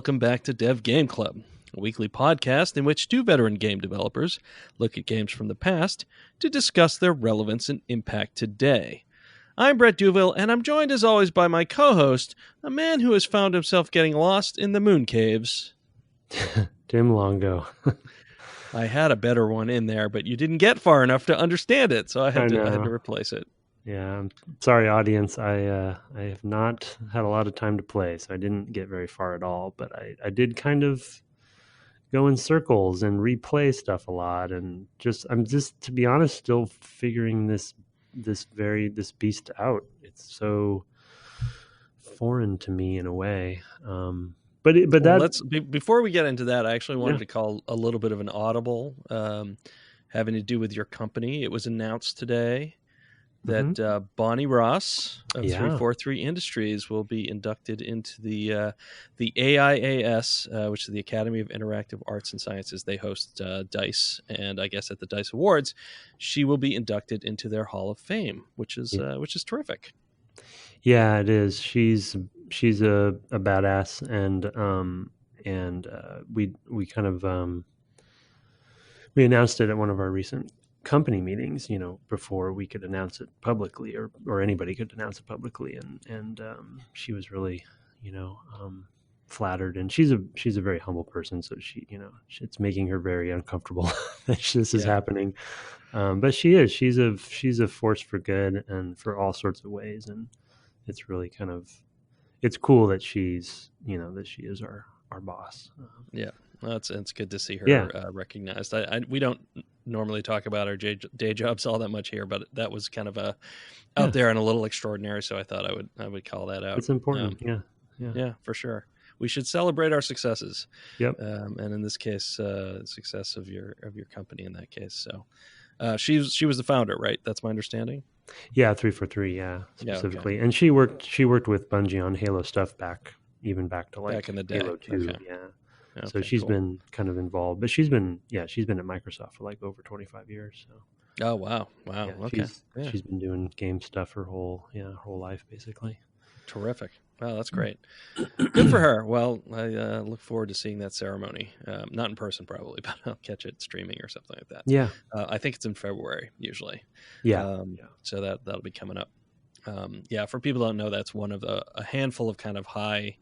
welcome back to Dev Game Club, a weekly podcast in which two veteran game developers look at games from the past to discuss their relevance and impact today. I'm Brett Duville, and I'm joined as always by my co-host, a man who has found himself getting lost in the moon caves. Tim Longo. I had a better one in there, but you didn't get far enough to understand it, so I had to replace it. Yeah, I'm sorry, audience. I have not had a lot of time to play, so I didn't get very far at all. But I did kind of go in circles and replay stuff a lot, and I'm just to be honest, still figuring this beast out. It's so foreign to me in a way. Before we get into that, I actually wanted to call a little bit of an audible having to do with your company. It was announced today that Bonnie Ross of 343 Industries will be inducted into the AIAS, which is the Academy of Interactive Arts and Sciences. They host DICE, and I guess at the DICE Awards, she will be inducted into their Hall of Fame, which is terrific. Yeah, it is. She's a badass, and we kind of we announced it at one of our recent company meetings, before we could announce it publicly or anybody could announce it publicly, and she was really flattered, and she's a very humble person, so it's making her very uncomfortable that this is happening, but she's a force for good and for all sorts of ways, and it's really it's cool that she is our boss. Well, it's good to see her recognized. We don't normally talk about our day jobs all that much here, but that was kind of out there and a little extraordinary. So I thought I would call that out. It's important. Yeah, for sure. We should celebrate our successes. Yep. And in this case, success of your company in that case. So she was the founder, right? That's my understanding. Yeah, 343. Yeah, specifically, and she worked with Bungie on Halo stuff back to back in the day. Halo 2. Okay. Yeah. Okay, so she's been kind of involved, but she's been at Microsoft for like over 25 years. So. Oh wow! Yeah, okay. She's been doing game stuff her whole life basically. Terrific! Wow, that's great. Good for her. Well, I look forward to seeing that ceremony. Not in person probably, but I'll catch it streaming or something like that. Yeah. I think it's in February usually. Yeah. So that'll be coming up. For people who don't know, that's one of a handful of kind of high,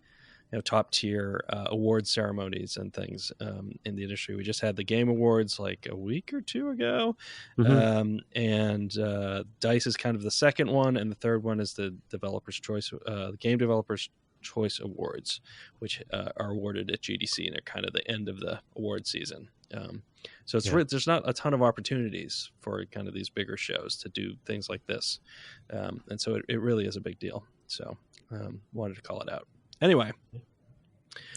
top tier award ceremonies and things in the industry. We just had the Game Awards like a week or two ago, and DICE is kind of the second one, and the third one is the Game Developers Choice Awards, which are awarded at GDC, and they're kind of the end of the award season. So there's not a ton of opportunities for kind of these bigger shows to do things like this, and so it really is a big deal. So wanted to call it out. Anyway,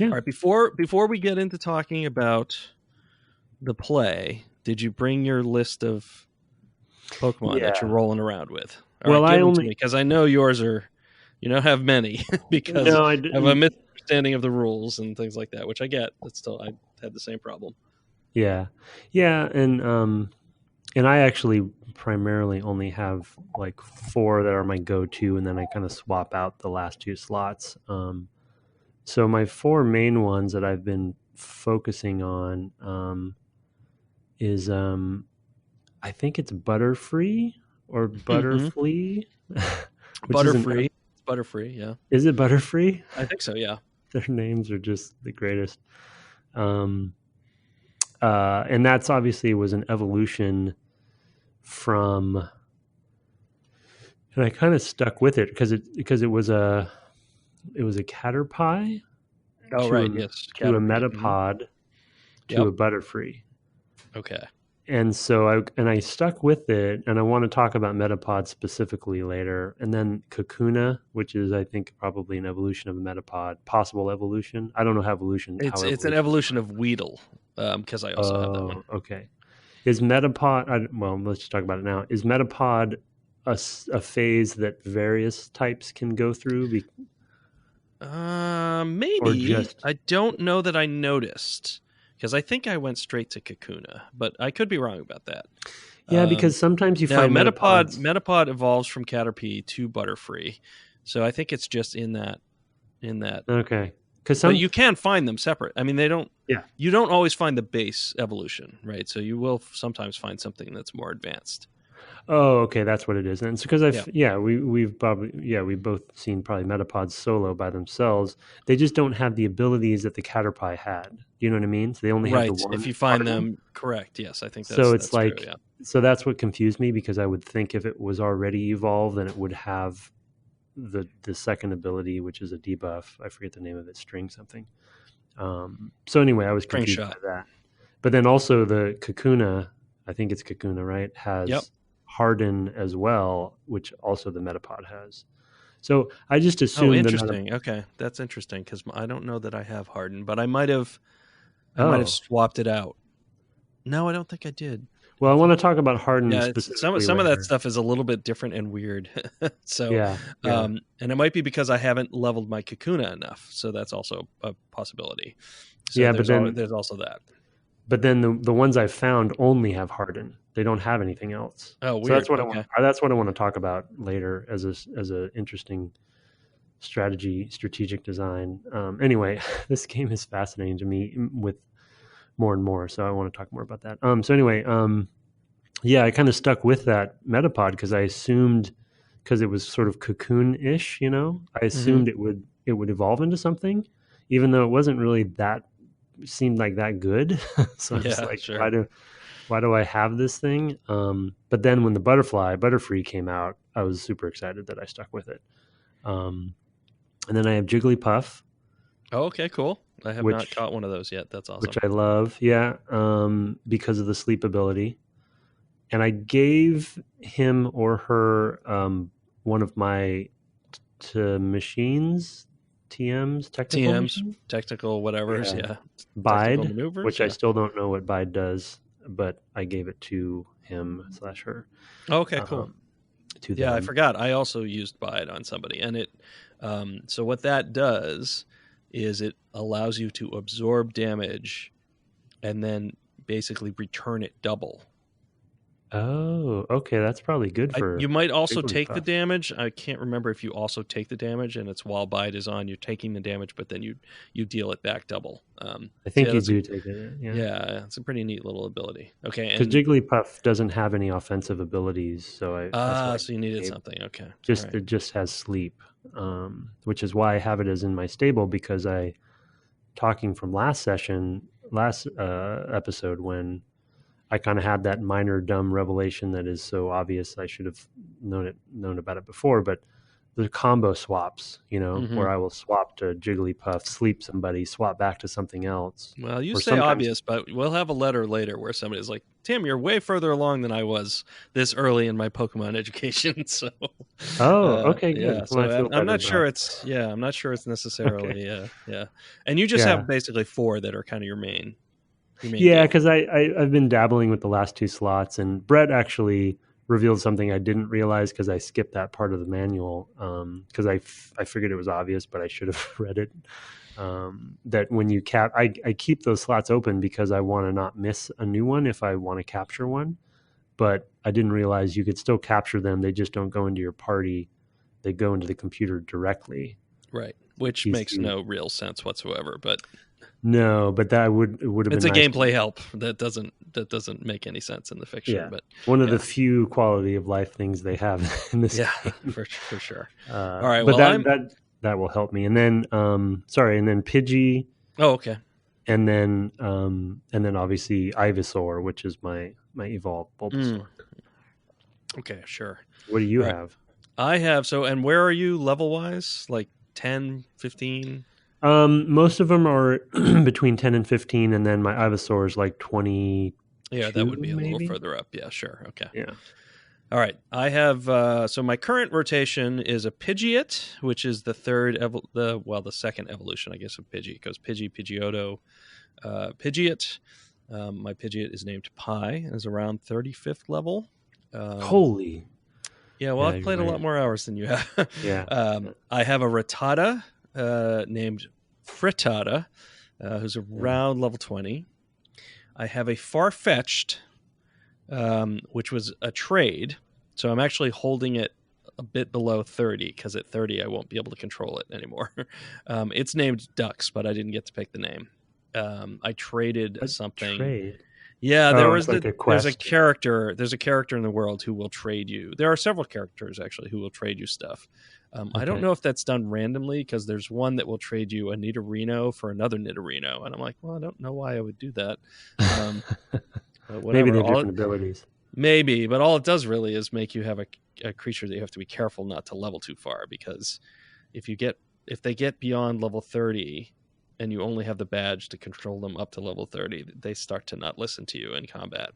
all right. Before we get into talking about the play, did you bring your list of Pokemon that you're rolling around with? Because I know yours are, have many because I have a misunderstanding of the rules and things like that, which I get. But still, I had the same problem. Yeah, and I actually primarily only have like 4 that are my go-to, and then I kind of swap out the last 2 slots. So my 4 main ones that I've been focusing on is I think it's Butterfree or Butterfree. Butterfree. It's Butterfree, yeah. Is it Butterfree? I think so, yeah. Their names are just the greatest. And that's obviously was an evolution from, and I kind of stuck with it because it was a Caterpie. Oh, right, yes. To a Metapod to a Butterfree. Okay. And so I stuck with it, and I want to talk about Metapod specifically later. And then Kakuna, which is, I think, probably an evolution of a Metapod, possible evolution. I don't know how evolution. It's an evolution of Weedle, because I also have that one. Okay. Is Metapod? Let's just talk about it now. Is Metapod a phase that various types can go through? Maybe. I don't know that I noticed. Because I think I went straight to Kakuna, but I could be wrong about that. Yeah, because sometimes you find Metapod evolves from Caterpie to Butterfree, so I think it's just in that. Okay, because but you can find them separate. I mean, they don't. Yeah. You don't always find the base evolution, right? So you will sometimes find something that's more advanced. Oh, okay, that's what it is. And it's because we've both seen probably metapods solo by themselves. They just don't have the abilities that the Caterpie had. You know what I mean? So they only have the one. If you find them, correct. Yes, I think that's so. It's that's like true, yeah. So that's what confused me, because I would think if it was already evolved, then it would have the second ability, which is a debuff. I forget the name of it, string something. So anyway, I was confused by that. But then also the Kakuna, I think it's Kakuna, right? Has Harden as well, which also the Metapod has. So I just assumed. Oh, interesting. Okay, that's interesting, because I don't know that I have Harden, but I might have swapped it out. No, I don't think I did. Well, I want to talk about Harden specifically. Some of that stuff is a little bit different and weird. So, and it might be because I haven't leveled my Kakuna enough. So that's also a possibility. So there's also that. But then the ones I've found only have Harden. They don't have anything else. Oh, weird. So that's what I want to talk about later as a interesting strategic design. Anyway, this game is fascinating to me with more and more. So I want to talk more about that. So anyway, I kind of stuck with that Metapod because I assumed, because it was sort of cocoon-ish, I assumed it would evolve into something, even though it wasn't really seemed like that good. So I was like, sure. Why do I have this thing? But then when the Butterfree came out, I was super excited that I stuck with it. And then I have Jigglypuff. Oh, okay, cool. I have not caught one of those yet. That's awesome. Which I love, because of the sleep ability. And I gave him or her one of my machines, TMs, technical whatever's, Bide, which I still don't know what Bide does, but I gave it to him / her. Oh, okay, cool. I forgot. I also used Bide on somebody, and it. So what that does is it allows you to absorb damage and then basically return it double. Oh, okay. That's probably good for... You might also take the damage. I can't remember if you also take the damage, and it's while Bide is on, you're taking the damage, but then you deal it back double. I think you do take it. Yeah, it's a pretty neat little ability. Okay, because Jigglypuff doesn't have any offensive abilities, so so you needed something. Okay, It just has sleep, which is why I have it as in my stable, because talking from last episode, when I kind of had that minor dumb revelation that is so obvious I should have known about it before, but the combo swaps, where I will swap to Jigglypuff, sleep somebody, swap back to something else. Well, you say obvious, but we'll have a letter later where somebody's like, Tim, you're way further along than I was this early in my Pokemon education. So, okay, good. Yeah, so I'm not sure it's necessarily, okay. And you just have basically 4 that are kind of your main. Because I've been dabbling with the last 2 slots, and Brett actually revealed something I didn't realize because I skipped that part of the manual, because I figured it was obvious, but I should have read it. That when you I keep those slots open because I want to not miss a new one if I want to capture one, but I didn't realize you could still capture them. They just don't go into your party. They go into the computer directly. Right, which makes no real sense whatsoever, but... No, but that would have been. It's a gameplay help that doesn't make any sense in the fiction. Yeah. But one of the few quality of life things they have in this game. for sure. All right, but that will help me. And then and then Pidgey. Oh, okay. And then obviously Ivysaur, which is my evolved Bulbasaur. Okay, sure. What do you have? I have and where are you level wise? Like 10, 15? Most of them are between 10 and 15, and then my Ivysaur is like 20. Yeah, that would be a little further up. Yeah, sure. Okay. Yeah. All right. I have so my current rotation is a Pidgeot, which is the second evolution, I guess, of Pidgey. It goes Pidgey, Pidgeotto, Pidgeot. My Pidgeot is named Pi, is around 35th level. Holy. Yeah, well, I've played a lot more hours than you have. Yeah. I have a Rattata named Frittata, who's around level 20. I have a Farfetch'd, which was a trade. So I'm actually holding it a bit below 30, because at 30 I won't be able to control it anymore. It's named Ducks, but I didn't get to pick the name. I traded something. Trade. Yeah, It's like a there's a quest. character. There's a character in the world who will trade you. There are several characters actually who will trade you stuff. I don't Okay. know if that's done randomly, because there's one that will trade you a Nidorino for another Nidorino, and I'm like, well, I don't know why I would do that. But whatever. Maybe they have different abilities. Maybe, but all it does really is make you have a creature that you have to be careful not to level too far, because if they get beyond level 30 and you only have the badge to control them up to level 30, they start to not listen to you in combat.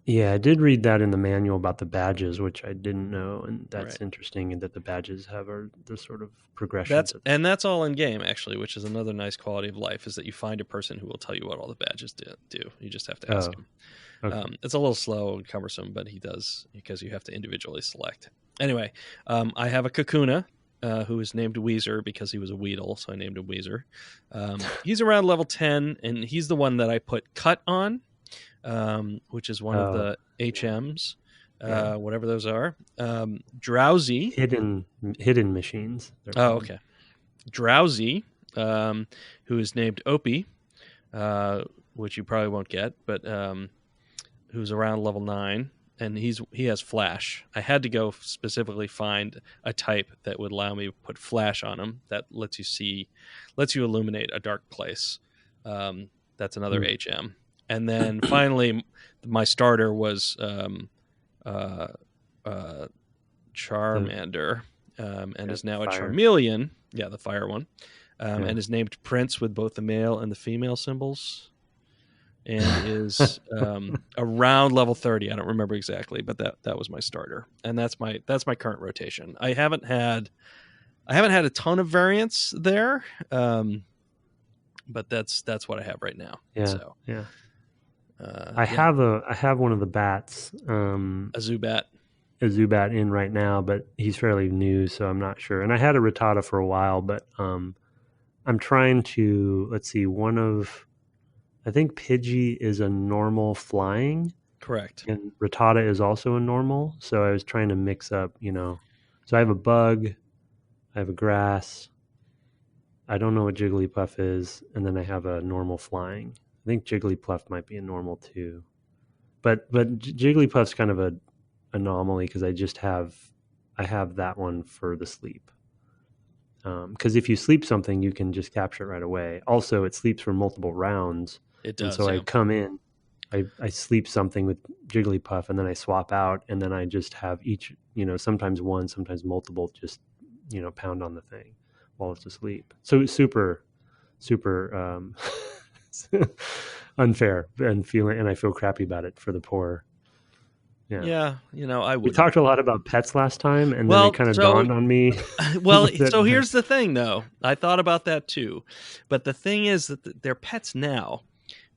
Yeah, I did read that in the manual about the badges, which I didn't know, and that's Right. interesting, and that the badges have the sort of progressions. That's all in game actually, which is another nice quality of life, is that you find a person who will tell you what all the badges do. You just have to ask him. Okay. It's a little slow and cumbersome, but he does, because you have to individually select. Anyway, I have a Kakuna who is named Weezer because he was a Weedle, so I named him Weezer. He's around level 10, and he's the one that I put Cut on, which is one of the HMs, whatever those are. Drowsy. Hidden machines. Oh, okay. Drowsy, who is named Opie, which you probably won't get, but who's around level 9, and he has Flash. I had to go specifically find a type that would allow me to put Flash on him, that lets you illuminate a dark place. That's another HM. And then finally, my starter was Charmander, and is now a Charmeleon. Yeah, the fire one. And is named Prince with both the male and the female symbols. And is around level 30. I don't remember exactly, but that was my starter, and that's my current rotation. I haven't had a ton of variants there, but that's what I have right now. Yeah, so, yeah. I have one of the bats, a Zubat in right now, but he's fairly new, so I'm not sure. And I had a Rattata for a while, but I'm trying to, let's see, I think Pidgey is a normal flying. Correct. And Rattata is also a normal. So I was trying to mix up, So I have a bug, I have a grass. I don't know what Jigglypuff is, and then I have a normal flying. I think Jigglypuff might be a normal too. But Jigglypuff's kind of an anomaly, because I have that one for the sleep. Because if you sleep something, you can just capture it right away. Also, it sleeps for multiple rounds. It does. And so I come in, I sleep something with Jigglypuff, and then I swap out, and then I just have each, sometimes one, sometimes multiple, just, pound on the thing while it's asleep. So it's super, super unfair, and I feel crappy about it for the poor. Yeah, I would. We talked a lot about pets last time, and then it kind of dawned on me. Well, so here's the thing, though. I thought about that too, but the thing is that they're pets now,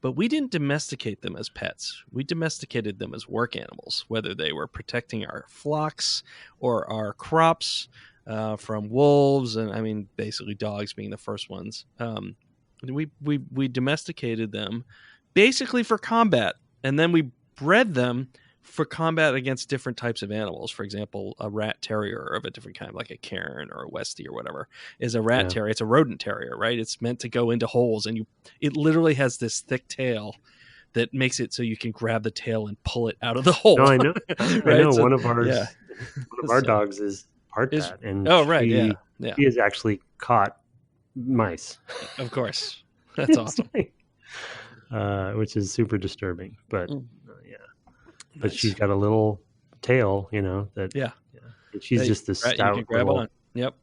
but we didn't domesticate them as pets. We domesticated them as work animals, whether they were protecting our flocks or our crops from wolves, and basically dogs being the first ones. We domesticated them basically for combat, and then we bred them for combat against different types of animals. For example, a rat terrier of a different kind, like a Cairn or a Westie or whatever, is a rat terrier. It's a rodent terrier, right? It's meant to go into holes, and it literally has this thick tail that makes it so you can grab the tail and pull it out of the hole. No, I know. Right? I know. So, one of our dogs is part that, and she has actually caught mice. Of course, that's awesome. Which is super disturbing, but but nice. She's got a little tail, that she's just this stout you can grab little, on. Yep.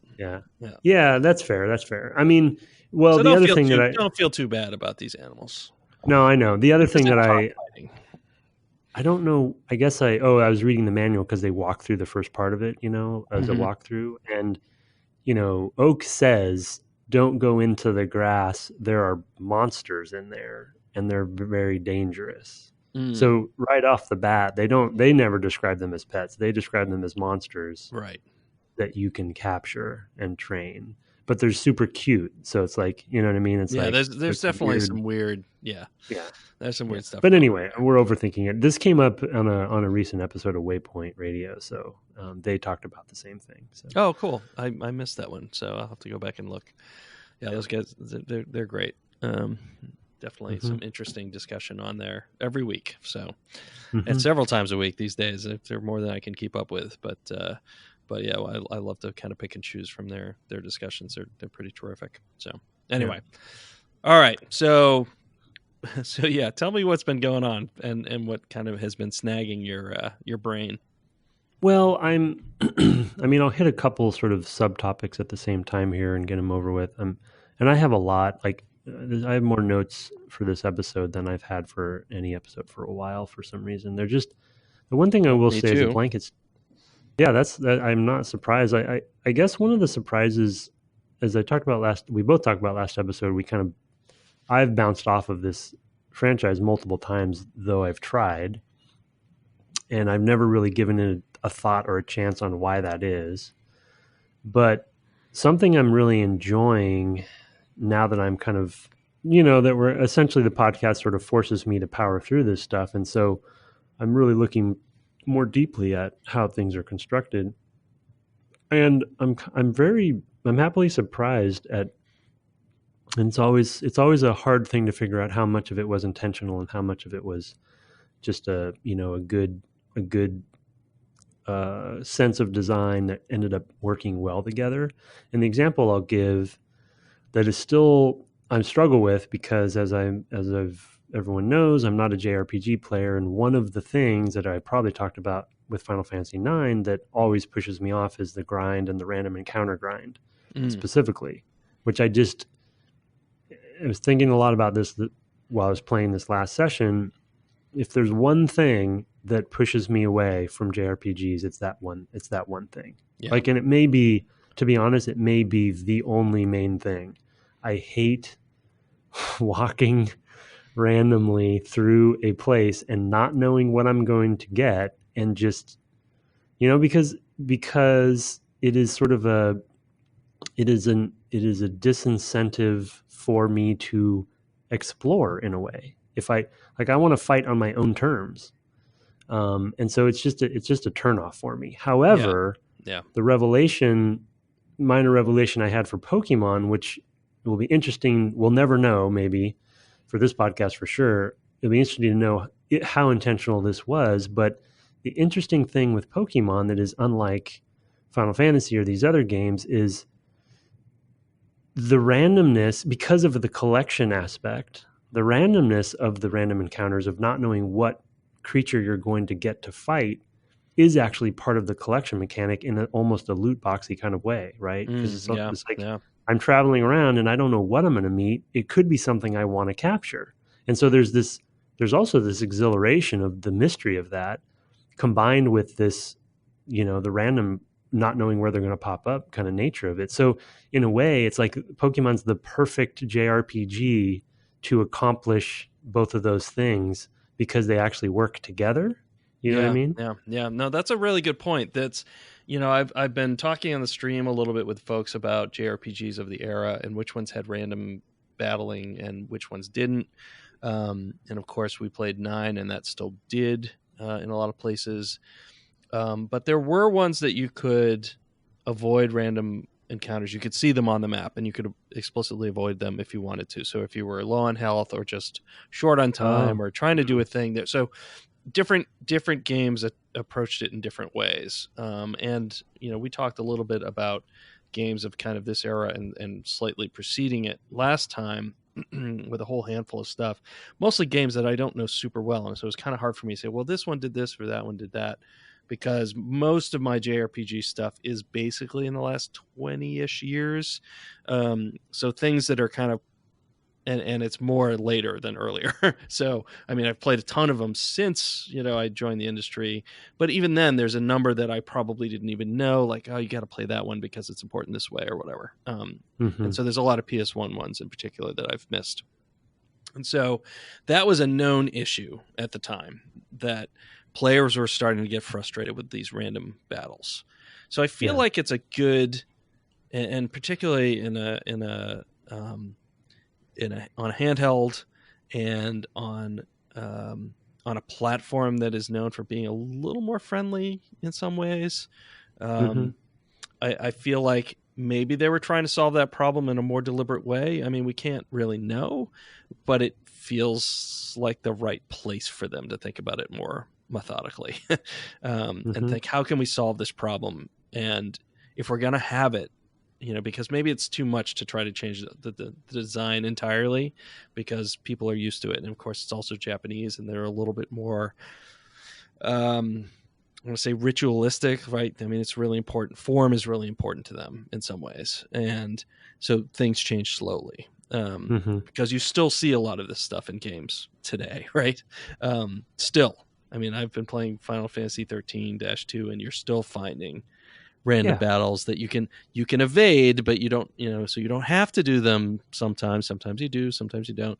Yeah. That's fair. Well, so the other thing don't feel too bad about these animals. No, I know. The other thing that I don't know. I guess I was reading the manual because they walk through the first part of it, as a walkthrough, and Oak says, "Don't go into the grass. There are monsters in there, and they're very dangerous." So right off the bat, they never describe them as pets. They describe them as monsters, right? That you can capture and train. but they're super cute. So it's like, you know what I mean? It's like there's definitely weird, some weird, yeah. There's some weird stuff. But anyway, we're overthinking it. This came up on a recent episode of Waypoint Radio, so they talked about the same thing. So. Oh, cool! I missed that one, so I'll have to go back and look. Yeah, those guys, they're great. Definitely some interesting discussion on there every week. So, and several times a week these days. They're more than I can keep up with, but yeah, I love to kind of pick and choose from their discussions. They're pretty terrific. So anyway, all right, so yeah, tell me what's been going on and what kind of has been snagging your brain. Well, I mean, I'll hit a couple sort of subtopics at the same time here and get them over with. And I have a lot. Like, I have more notes for this episode than I've had for any episode for a while. For some reason, they're just the one thing I will say is a blankets. Yeah, that. I'm not surprised. I guess one of the surprises, as I talked about we both talked about last episode, I've bounced off of this franchise multiple times, though I've tried, and I've never really given it a thought or a chance on why that is. But something I'm really enjoying now that I'm kind of, that we're essentially, the podcast sort of forces me to power through this stuff. And so I'm really looking more deeply at how things are constructed. And I'm happily surprised at, and it's always a hard thing to figure out how much of it was intentional and how much of it was just a good sense of design that ended up working well together. And the example I'll give that is still I struggle with, because as everyone knows, I'm not a JRPG player, and one of the things that I probably talked about with Final Fantasy IX that always pushes me off is the grind and the random encounter grind specifically, which I was thinking a lot about this while I was playing this last session. If there's one thing that pushes me away from JRPGs, it's that one thing. Yeah. Like, and it may be, to be honest, it may be the only main thing. I hate walking randomly through a place and not knowing what I'm going to get, and just, because it is sort of it is a disincentive for me to explore in a way. If I want to fight on my own terms. And so it's just a turnoff for me. However, the minor revelation I had for Pokemon, which will be interesting, we'll never know, maybe for this podcast for sure, it'll be interesting to know how intentional this was. But the interesting thing with Pokemon that is unlike Final Fantasy or these other games is the randomness, because of the collection aspect, the randomness of the random encounters, of not knowing what creature you're going to get to fight, is actually part of the collection mechanic in almost a loot boxy kind of way, right? Because it's like I'm traveling around and I don't know what I'm going to meet. It could be something I want to capture. And so there's also this exhilaration of the mystery of that, combined with this, the random not knowing where they're going to pop up kind of nature of it. So in a way, it's like Pokemon's the perfect JRPG to accomplish both of those things, because they actually work together. You know what I mean? Yeah. No, that's a really good point. That's, I've been talking on the stream a little bit with folks about JRPGs of the era and which ones had random battling and which ones didn't. And of course, we played 9, and that still did in a lot of places. But there were ones that you could avoid random encounters. You could see them on the map, and you could explicitly avoid them if you wanted to. So if you were low on health or just short on time or trying to do a thing there. So different games approached it in different ways. And, we talked a little bit about games of kind of this era and slightly preceding it last time with a whole handful of stuff, mostly games that I don't know super well. And so it was kind of hard for me to say, well, this one did this or that one did that, because most of my JRPG stuff is basically in the last 20-ish years. So things that are kind of, and it's more later than earlier. So, I mean, I've played a ton of them since, I joined the industry, but even then there's a number that I probably didn't even know, like, oh, you got to play that one because it's important this way or whatever. And so there's a lot of PS1 ones in particular that I've missed. And so that was a known issue at the time, that players were starting to get frustrated with these random battles. So I feel like it's a good and particularly on a handheld and on a platform that is known for being a little more friendly in some ways. Mm-hmm. I feel like maybe they were trying to solve that problem in a more deliberate way. I mean, we can't really know, but it feels like the right place for them to think about it more methodically and think, how can we solve this problem? And if we're going to have it, because maybe it's too much to try to change the design entirely because people are used to it. And of course, it's also Japanese and they're a little bit more, I want to say ritualistic, right? I mean, it's really important. Form is really important to them in some ways. And so things change slowly because you still see a lot of this stuff in games today, right? Still, I mean, I've been playing Final Fantasy 13-2 and you're still finding random battles that you can evade, but you don't, so you don't have to do them sometimes you do, sometimes you don't,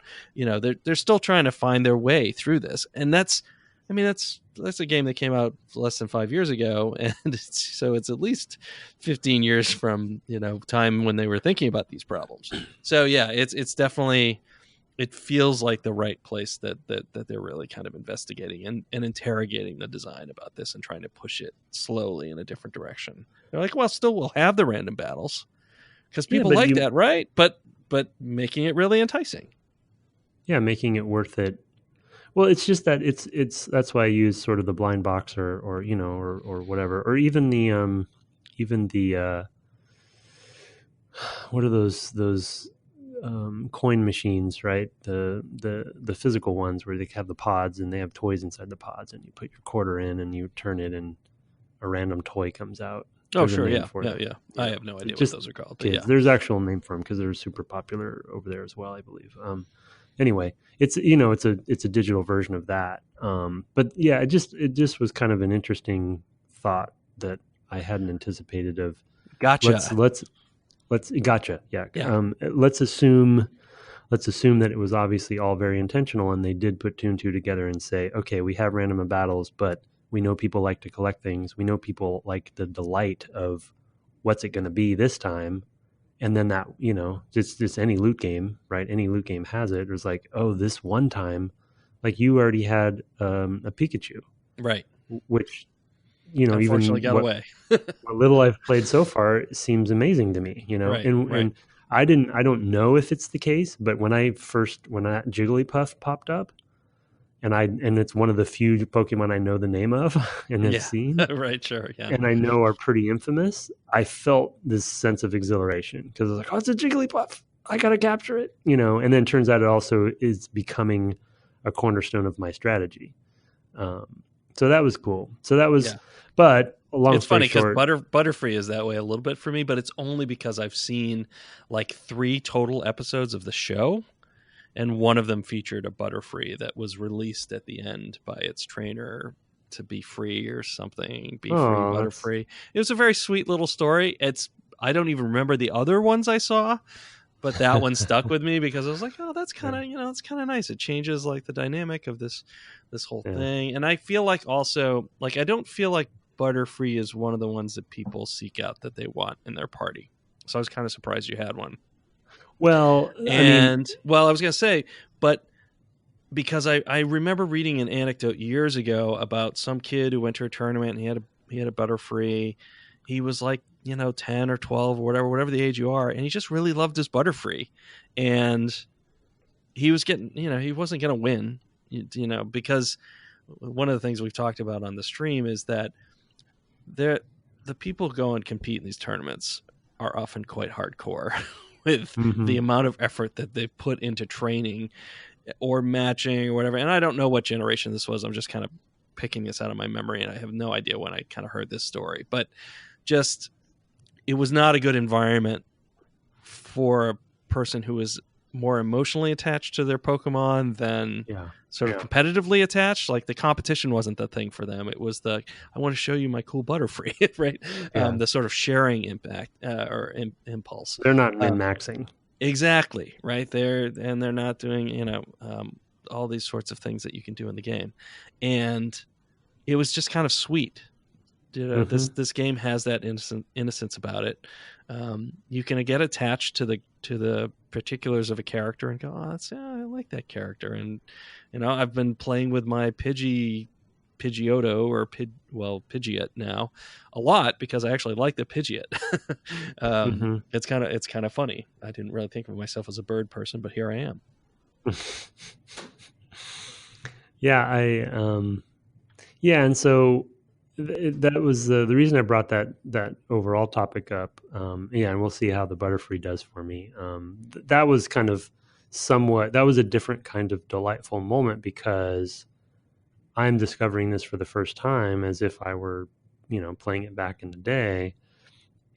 they're still trying to find their way through this. And that's a game that came out less than 5 years ago. And it's at least 15 years from, time when they were thinking about these problems. So yeah, it's definitely, it feels like the right place that they're really kind of investigating and interrogating the design about this and trying to push it slowly in a different direction. They're like, well, still we'll have the random battles because people like that, right? But making it really enticing. Yeah, making it worth it. Well, it's just that it's that's why I use sort of the blind box or whatever, or even the what are those coin machines, right? The physical ones where they have the pods and they have toys inside the pods, and you put your quarter in and you turn it and a random toy comes out. There's sure, yeah. I have no idea what those are called. Kids. There's actual name for them because they're super popular over there as well, I believe. Anyway, it's a digital version of that. But yeah, it just was kind of an interesting thought that I hadn't anticipated. Of gotcha. Let's gotcha. Yeah. Let's assume that it was obviously all very intentional, and they did put two and two together and say, okay, we have random battles, but we know people like to collect things. We know people like the delight of what's it going to be this time. And then that, just any loot game, right? Any loot game has it. It was like, oh, this one time, like you already had a Pikachu. Right. Which, unfortunately even got away. what little I've played so far seems amazing to me, Right, and I don't know if it's the case, but when that Jigglypuff popped up, and it's one of the few Pokemon I know the name of and have seen. Right, sure, yeah. And I know are pretty infamous. I felt this sense of exhilaration because I was like, oh, it's a Jigglypuff. I got to capture it, and then it turns out it also is becoming a cornerstone of my strategy. So that was cool. But a long it's funny because short, Butterfree is that way a little bit for me, but it's only because I've seen like 3 total episodes of the show. And one of them featured a Butterfree that was released at the end by its trainer to be free or something. Be free, Butterfree. It was a very sweet little story. I don't even remember the other ones I saw, but that one stuck with me because I was like, oh, that's kind of, it's kind of nice. It changes like the dynamic of this whole thing. And I feel like also, like, I don't feel like Butterfree is one of the ones that people seek out that they want in their party. So I was kind of surprised you had one. Well, I was going to say, but because I remember reading an anecdote years ago about some kid who went to a tournament and he had a Butterfree. He was like, 10 or 12 or whatever the age you are. And he just really loved his Butterfree. And he was getting, he wasn't going to win, because one of the things we've talked about on the stream is that the people go and compete in these tournaments are often quite hardcore. With the amount of effort that they've put into training or matching or whatever. And I don't know what generation this was. I'm just kind of picking this out of my memory, and I have no idea when I kind of heard this story. But just, it was not a good environment for a person who is more emotionally attached to their Pokemon than sort of competitively attached. Like the competition wasn't the thing for them. It was I want to show you my cool Butterfree, right? Yeah. The sort of sharing impact or impulse. They're not min-maxing. Exactly, right? They're not doing, all these sorts of things that you can do in the game. And it was just kind of sweet This game has that innocence about it. You can get attached to the particulars of a character and go, oh, I like that character. And I've been playing with my Pidgeotto or Pidgeot now a lot because I actually like the Pidgeot. It's kind of funny. I didn't really think of myself as a bird person, but here I am. And so that was the reason I brought that overall topic up. And we'll see how the Butterfree does for me. That was kind of that was a different kind of delightful moment because I'm discovering this for the first time as if I were, playing it back in the day.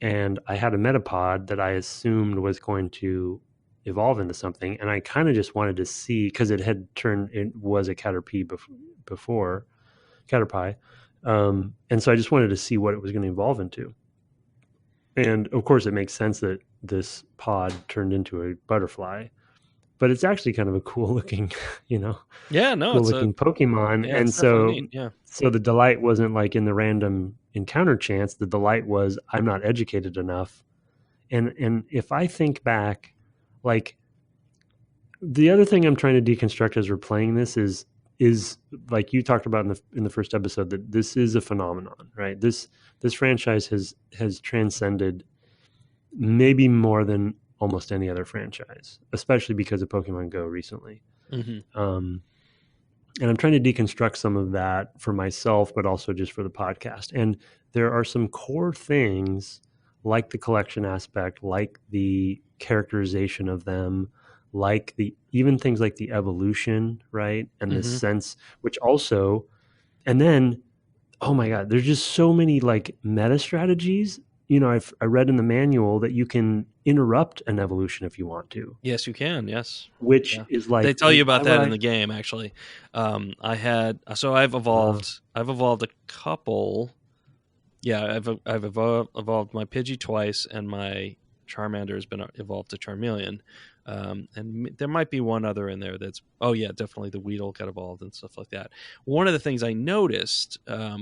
And I had a Metapod that I assumed was going to evolve into something. And I kind of just wanted to see, because it was a Caterpie before, Caterpie. And so I just wanted to see what it was going to evolve into. And of course, it makes sense that this pod turned into a butterfly, but it's actually kind of a cool looking, cool looking Pokemon. Yeah, and so the delight wasn't like in the random encounter chance. The delight was I'm not educated enough. And if I think back, like the other thing I'm trying to deconstruct as we're playing this is like you talked about in the first episode, that this is a phenomenon, right? This franchise has transcended maybe more than almost any other franchise, especially because of Pokemon Go recently. And I'm trying to deconstruct some of that for myself, but also just for the podcast. And there are some core things like the collection aspect, like the characterization of them, like even things like the evolution, right? And the sense, which also, and then, oh my God, there's just so many like meta strategies. I read in the manual that you can interrupt an evolution if you want to. Yes, you can. Yes. Which is like, they tell you about that in the game, actually. I've evolved a couple. Yeah, I've evolved my Pidgey twice, and my Charmander has been evolved to Charmeleon. And there might be one other in there that's, definitely the Weedle got evolved and stuff like that. One of the things I noticed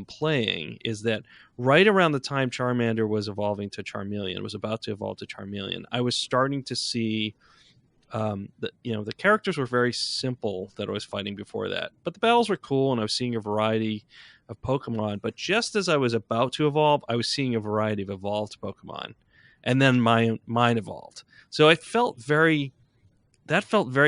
playing is that right around the time Charmander was evolving to Charmeleon, was about to evolve to Charmeleon, I was starting to see the characters were very simple that I was fighting before that, but the battles were cool, and I was seeing a variety of Pokemon. But just as I was about to evolve, I was seeing a variety of evolved Pokemon, and then mine evolved. So it felt very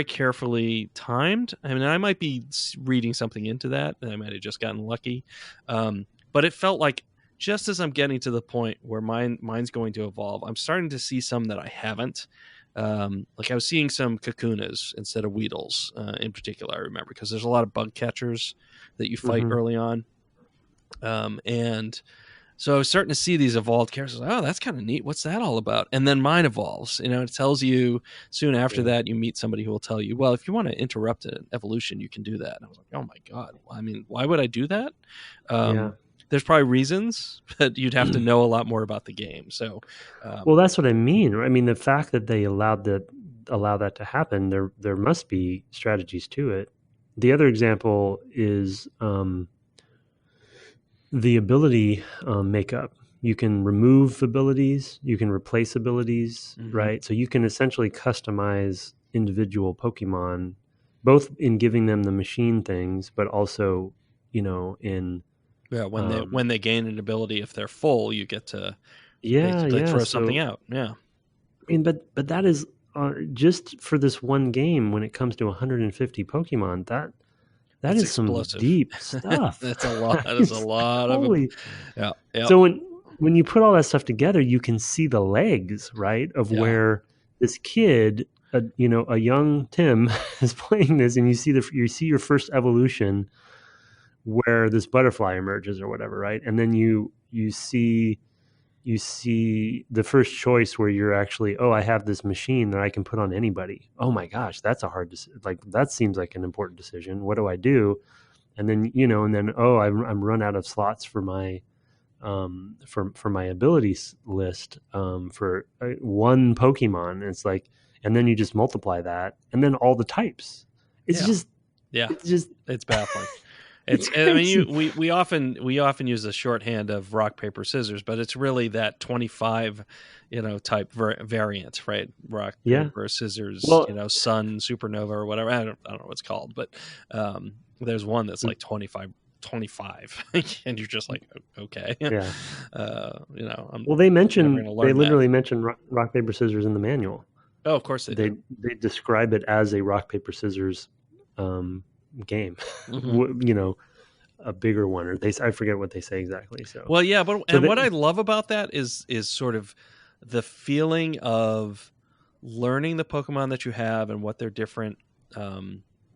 carefully timed. I mean, I might be reading something into that, and I might have just gotten lucky. But it felt like just as I'm getting to the point where mine's going to evolve, I'm starting to see some that I haven't. Like I was seeing some Kakunas instead of Weedles in particular, I remember, because there's a lot of bug catchers that you fight early on. And so I was starting to see these evolved characters. Oh, that's kind of neat. What's that all about? And then mine evolves. It tells you soon after that you meet somebody who will tell you, well, if you want to interrupt an evolution, you can do that. And I was like, oh my God. I mean, why would I do that? There's probably reasons, but you'd have to know a lot more about the game. So, well, that's what I mean. I mean, the fact that they allow that to happen, there must be strategies to it. The other example is the ability makeup. You can remove abilities, you can replace abilities, right? So you can essentially customize individual Pokemon, both in giving them the machine things, but also, in when they gain an ability, if they're full, you get to throw something out. Yeah, I mean, but that is just for this one game. When it comes to 150 Pokemon, That's is explosive. Some deep stuff. That's a lot. That is a lot of. So when you put all that stuff together, you can see the legs, right, of where this kid, a young Tim, is playing this, and you see your first evolution, where this butterfly emerges or whatever, right, and then you see the first choice where you're actually, I have this machine that I can put on anybody. Oh my gosh, that's a hard that seems like an important decision. What do I do? And then I'm run out of slots for my for my abilities list for one Pokemon. And it's like, and then you just multiply that, and then all the types. It's it's baffling. I mean, we often use the shorthand of rock paper scissors, but it's really that 25, type variant, right? Rock paper scissors, Well, sun, supernova, or whatever. I don't know what it's called, but there's one that's like 25, and you're just like, okay, yeah. well, they literally mention rock paper scissors in the manual. Oh, of course they do. They describe it as a rock paper scissors game. Mm-hmm. A bigger one, or I forget what they say exactly. So well, yeah, but what I love about that is sort of the feeling of learning the Pokemon that you have and what they're different.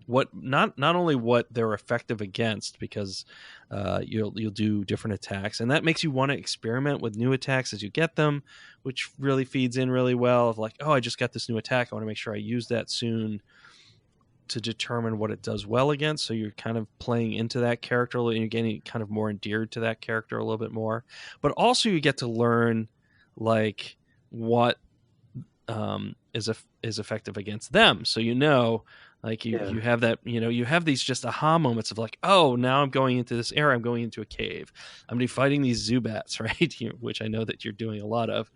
What not only what they're effective against, because you'll do different attacks, and that makes you want to experiment with new attacks as you get them, which really feeds in really well. Of like, oh, I just got this new attack, I want to make sure I use that soon to determine what it does well against. So you're kind of playing into that character, and you're getting kind of more endeared to that character a little bit more. But also you get to learn like what is effective against them. So like you have that, you have these just aha moments of like, oh, now I'm going into this area, I'm going into a cave, I'm going to be fighting these Zubats, right? Which I know that you're doing a lot of.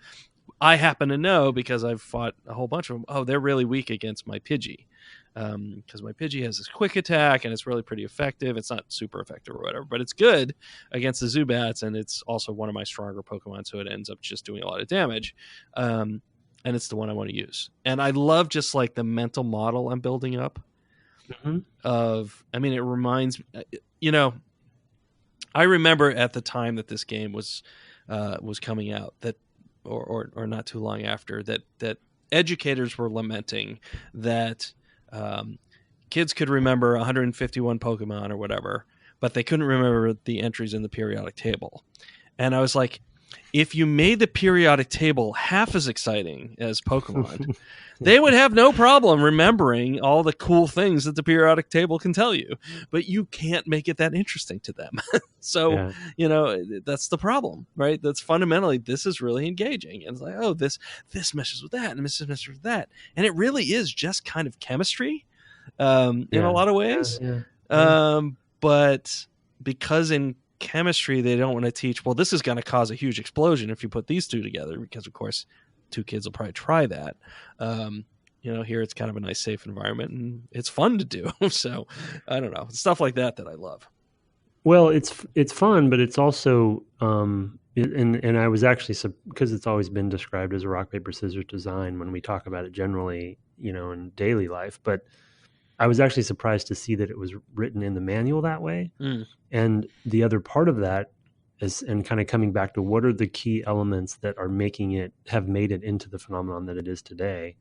I happen to know because I've fought a whole bunch of them. Oh, they're really weak against my Pidgey. Because my Pidgey has this quick attack and it's really pretty effective. It's not super effective or whatever, but it's good against the Zubats, and it's also one of my stronger Pokemon, so it ends up just doing a lot of damage. And it's the one I want to use. And I love just like the mental model I'm building up of, I mean, it reminds I remember at the time that this game was coming out, that or not too long after, that educators were lamenting that kids could remember 151 Pokemon or whatever, but they couldn't remember the entries in the periodic table. And I was like, if you made the periodic table half as exciting as Pokemon, they would have no problem remembering all the cool things that the periodic table can tell you. But you can't make it that interesting to them. So, that's the problem, right? That's fundamentally, this is really engaging. And it's like, oh, this meshes with that, and this meshes with that. And it really is just kind of chemistry in a lot of ways. But because in chemistry they don't want to teach, well, this is going to cause a huge explosion if you put these two together, because of course two kids will probably try that. Here it's kind of a nice safe environment and it's fun to do. So I don't know, stuff like that I love. Well, it's fun, but it's also and I was actually, because it's always been described as a rock paper scissors design when we talk about it generally, in daily life, but I was actually surprised to see that it was written in the manual that way. And the other part of that is, and kind of coming back to what are the key elements that have made it into the phenomenon that it is today.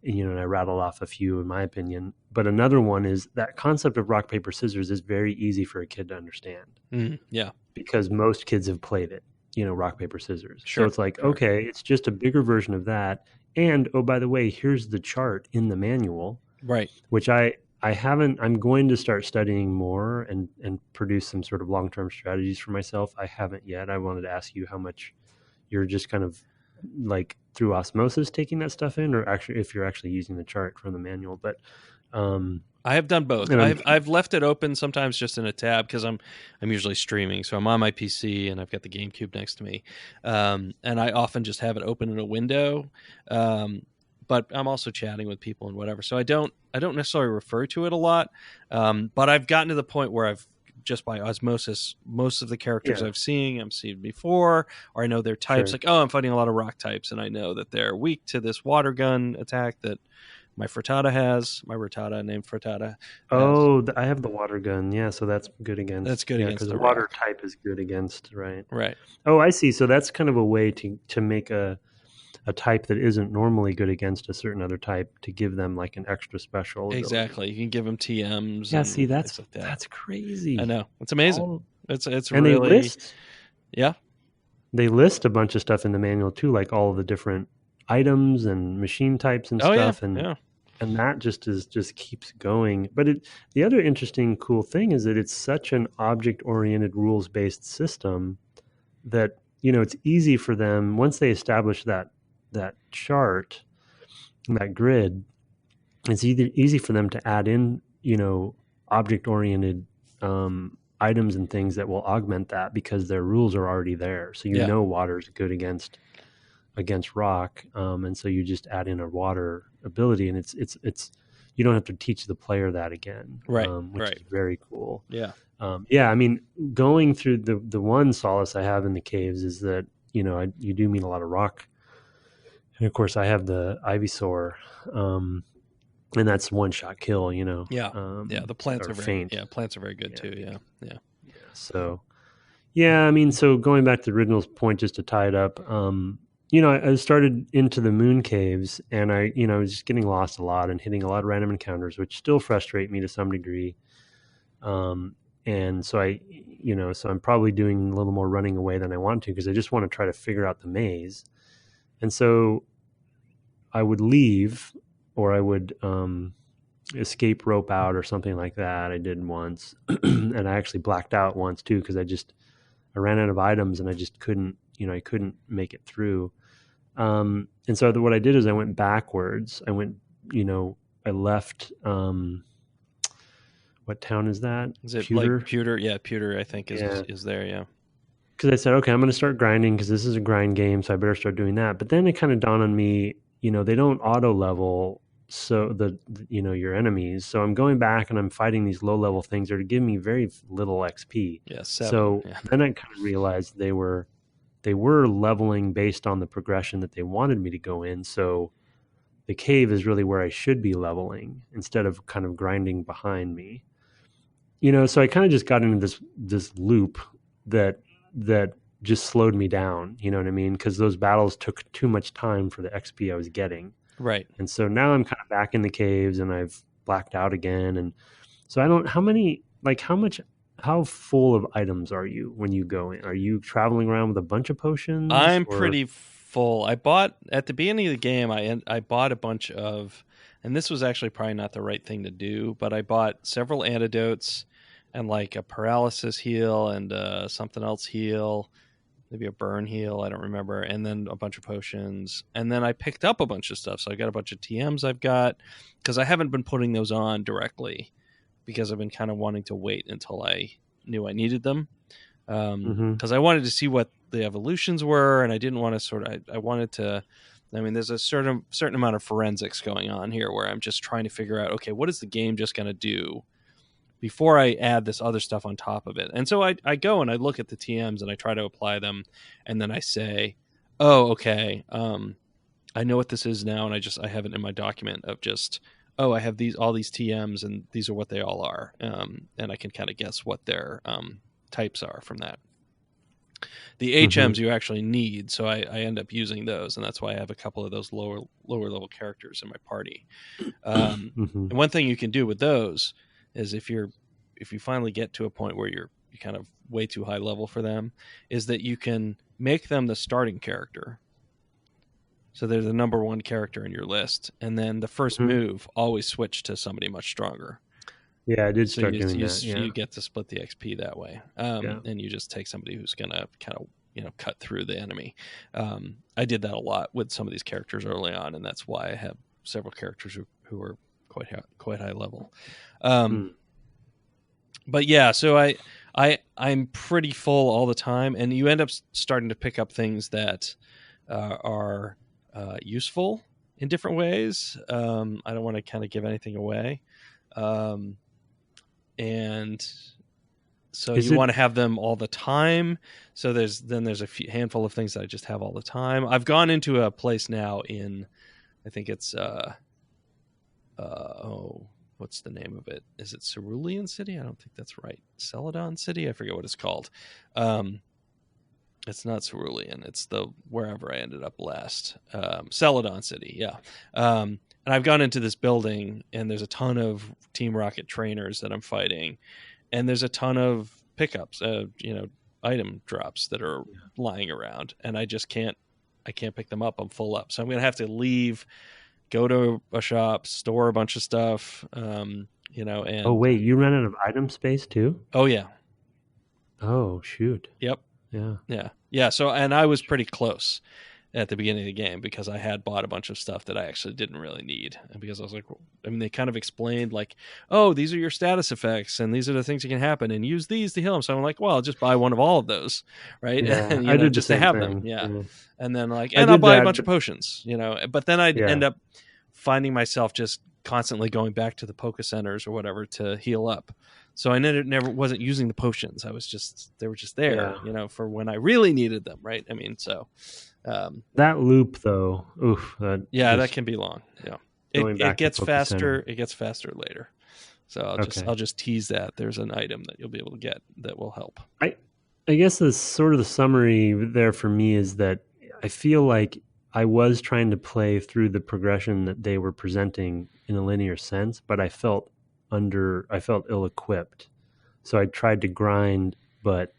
And I rattled off a few in my opinion, but another one is that concept of rock, paper, scissors is very easy for a kid to understand. Yeah. Because most kids have played it, rock, paper, scissors. Sure. So it's like, okay, it's just a bigger version of that. And, oh, by the way, here's the chart in the manual. Right. Which I haven't. I'm going to start studying more and produce some sort of long-term strategies for myself. I haven't yet. I wanted to ask you how much you're just kind of like through osmosis taking that stuff in, or actually if you're actually using the chart from the manual. But I have done both. I've left it open sometimes just in a tab because I'm usually streaming, so I'm on my PC and I've got the GameCube next to me, and I often just have it open in a window. But I'm also chatting with people and whatever, so I don't necessarily refer to it a lot. But I've gotten to the point where I've just by osmosis, most of the characters I've seen before, or I know their types. Like, oh, I'm fighting a lot of rock types, and I know that they're weak to this water gun attack that my Frittata has. My Rattata, named Frittata. Oh, I have the water gun. Yeah, so that's good against. That's good against because the water type is good against. Right. Oh, I see. So that's kind of a way to make a type that isn't normally good against a certain other type, to give them like an extra special ability. Exactly. You can give them TMs. Yeah, see, that's crazy. I know. It's amazing. It's and really... They list a bunch of stuff in the manual too, like all of the different items and machine types and stuff. And that just keeps going. But the other interesting cool thing is that it's such an object-oriented, rules-based system that, it's easy for them, once they establish that chart, that grid, it's easy for them to add in, object-oriented items and things that will augment that because their rules are already there. So Yeah. water's good against rock, and so you just add in a water ability, and it's you don't have to teach the player that again, Right. which is very cool. Yeah. Yeah, I mean, going through the one solace I have in the caves is that you do meet a lot of rock, and of course I have the Ivysaur, and that's one shot kill. Yeah. The plants are faint. plants are very good too. Yeah. So, yeah, I mean, so going back to the original point, just to tie it up, I started into the moon caves, and I was just getting lost a lot and hitting a lot of random encounters, which still frustrate me to some degree. And so so I'm probably doing a little more running away than I want to, because I just want to try to figure out the maze. And so I would leave, or I would escape rope out or something like that. I did once, and I actually blacked out once too, because I ran out of items and I just couldn't, I couldn't make it through. And so what I did is I went backwards. I went, I left, what town is that? Is it Pewter? like Pewter? Yeah, Pewter, I think is there. Yeah. Because I said, okay, I'm going to start grinding because this is a grind game, so I better start doing that. But then it kind of dawned on me, they don't auto level so your enemies. So I'm going back and I'm fighting these low level things that are giving me very little XP. Yeah. Then I kind of realized they were leveling based on the progression that they wanted me to go in. So the cave is really where I should be leveling instead of kind of grinding behind me. So I kind of just got into this loop that just slowed me down. You know what I mean? Because those battles took too much time for the XP I was getting. Right. And so now I'm kind of back in the caves and I've blacked out again. And so how full of items are you when you go in? Are you traveling around with a bunch of potions? I'm pretty full. I bought at the beginning of the game. I bought a bunch of, and this was actually probably not the right thing to do, but I bought several antidotes and like a paralysis heal and something else heal, maybe a burn heal, I don't remember, and then a bunch of potions. And then I picked up a bunch of stuff. So I got a bunch of TMs I've got, because I haven't been putting those on directly because I've been kind of wanting to wait until I knew I needed them. Because I wanted to see what the evolutions were, and I didn't want to I wanted to, I mean, there's a certain amount of forensics going on here where I'm just trying to figure out, okay, what is the game just going to do before I add this other stuff on top of it? And so I go and I look at the TMs and I try to apply them, and then I say, oh, okay, I know what this is now, and I have it in my document of just, oh, I have all these TMs, and these are what they all are, and I can kind of guess what their types are from that. The HMs you actually need, so I end up using those, and that's why I have a couple of those lower level characters in my party. And one thing you can do with those is if you finally get to a point where you're kind of way too high level for them, is that you can make them the starting character. So they're the number one character in your list, and then the first move always switch to somebody much stronger. Yeah, I did start doing that. Yeah. You get to split the XP that way, and you just take somebody who's going to kind of cut through the enemy. I did that a lot with some of these characters early on, and that's why I have several characters who are quite high level. But yeah, so I'm pretty full all the time, and you end up starting to pick up things that are useful in different ways. I don't want to kind of give anything away. And so you want to have them all the time. So there's a handful of things that I just have all the time. I've gone into a place now in, I think it's what's the name of it? Is it Cerulean City? I don't think that's right. Celadon City? I forget what it's called. It's not Cerulean. It's wherever I ended up last. Celadon City, yeah. And I've gone into this building, and there's a ton of Team Rocket trainers that I'm fighting, and there's a ton of pickups, item drops that are lying around, and I can't pick them up. I'm full up, so I'm gonna have to leave, go to a shop, store a bunch of stuff, and oh wait, you ran out of item space too? Oh yeah. Oh shoot. Yep. Yeah. So, and I was pretty close. at the beginning of the game because I had bought a bunch of stuff that I actually didn't really need. And because I was like, I mean, they kind of explained like, oh, these are your status effects and these are the things that can happen and use these to heal them. So I'm like, well, I'll just buy one of all of those. Right. Yeah, And, I did just the to same have thing. them. Yeah. Yeah. And then like, I and I'll did buy a that, bunch of potions, but then I'd end up finding myself just constantly going back to the Poke Centers or whatever to heal up. So I never wasn't using the potions. They were just there, for when I really needed them. Right. I mean, so. That loop though, that can be long. Yeah, it gets faster. Center. It gets faster later. So I'll just tease that there's an item that you'll be able to get that will help. I guess the sort of the summary there for me is that I feel like I was trying to play through the progression that they were presenting in a linear sense, but I felt ill-equipped. So I tried to grind, but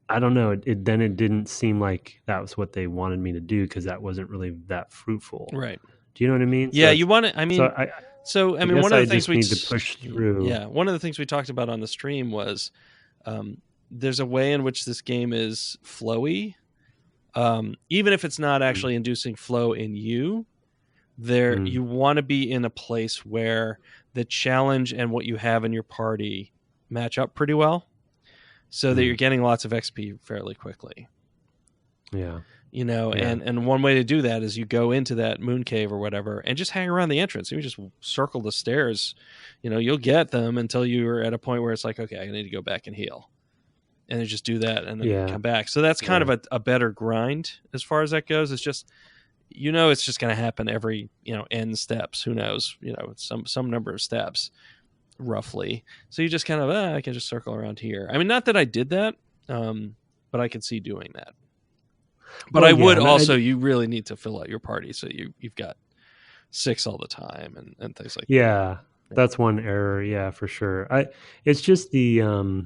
I don't know. It didn't seem like that was what they wanted me to do because that wasn't really that fruitful. Right. Do you know what I mean? Yeah, you want to. I mean, one of the things we need to push through. Yeah, one of the things we talked about on the stream was there's a way in which this game is flowy, even if it's not actually inducing flow in you. You want to be in a place where the challenge and what you have in your party match up pretty well. So that you're getting lots of XP fairly quickly. Yeah. And one way to do that is you go into that moon cave or whatever and just hang around the entrance. You just circle the stairs. You'll get them until you're at a point where it's like, okay, I need to go back and heal. And then just do that and then come back. So that's kind of a better grind as far as that goes. It's just, it's just going to happen every, N steps. Who knows? Some number of steps. Roughly. So you just kind of, I can just circle around here. I mean, not that I did that, but I could see doing that. But I would also, you really need to fill out your party so you've got 6 all the time and things like that. Yeah, that's one error. Yeah, for sure. It's just the,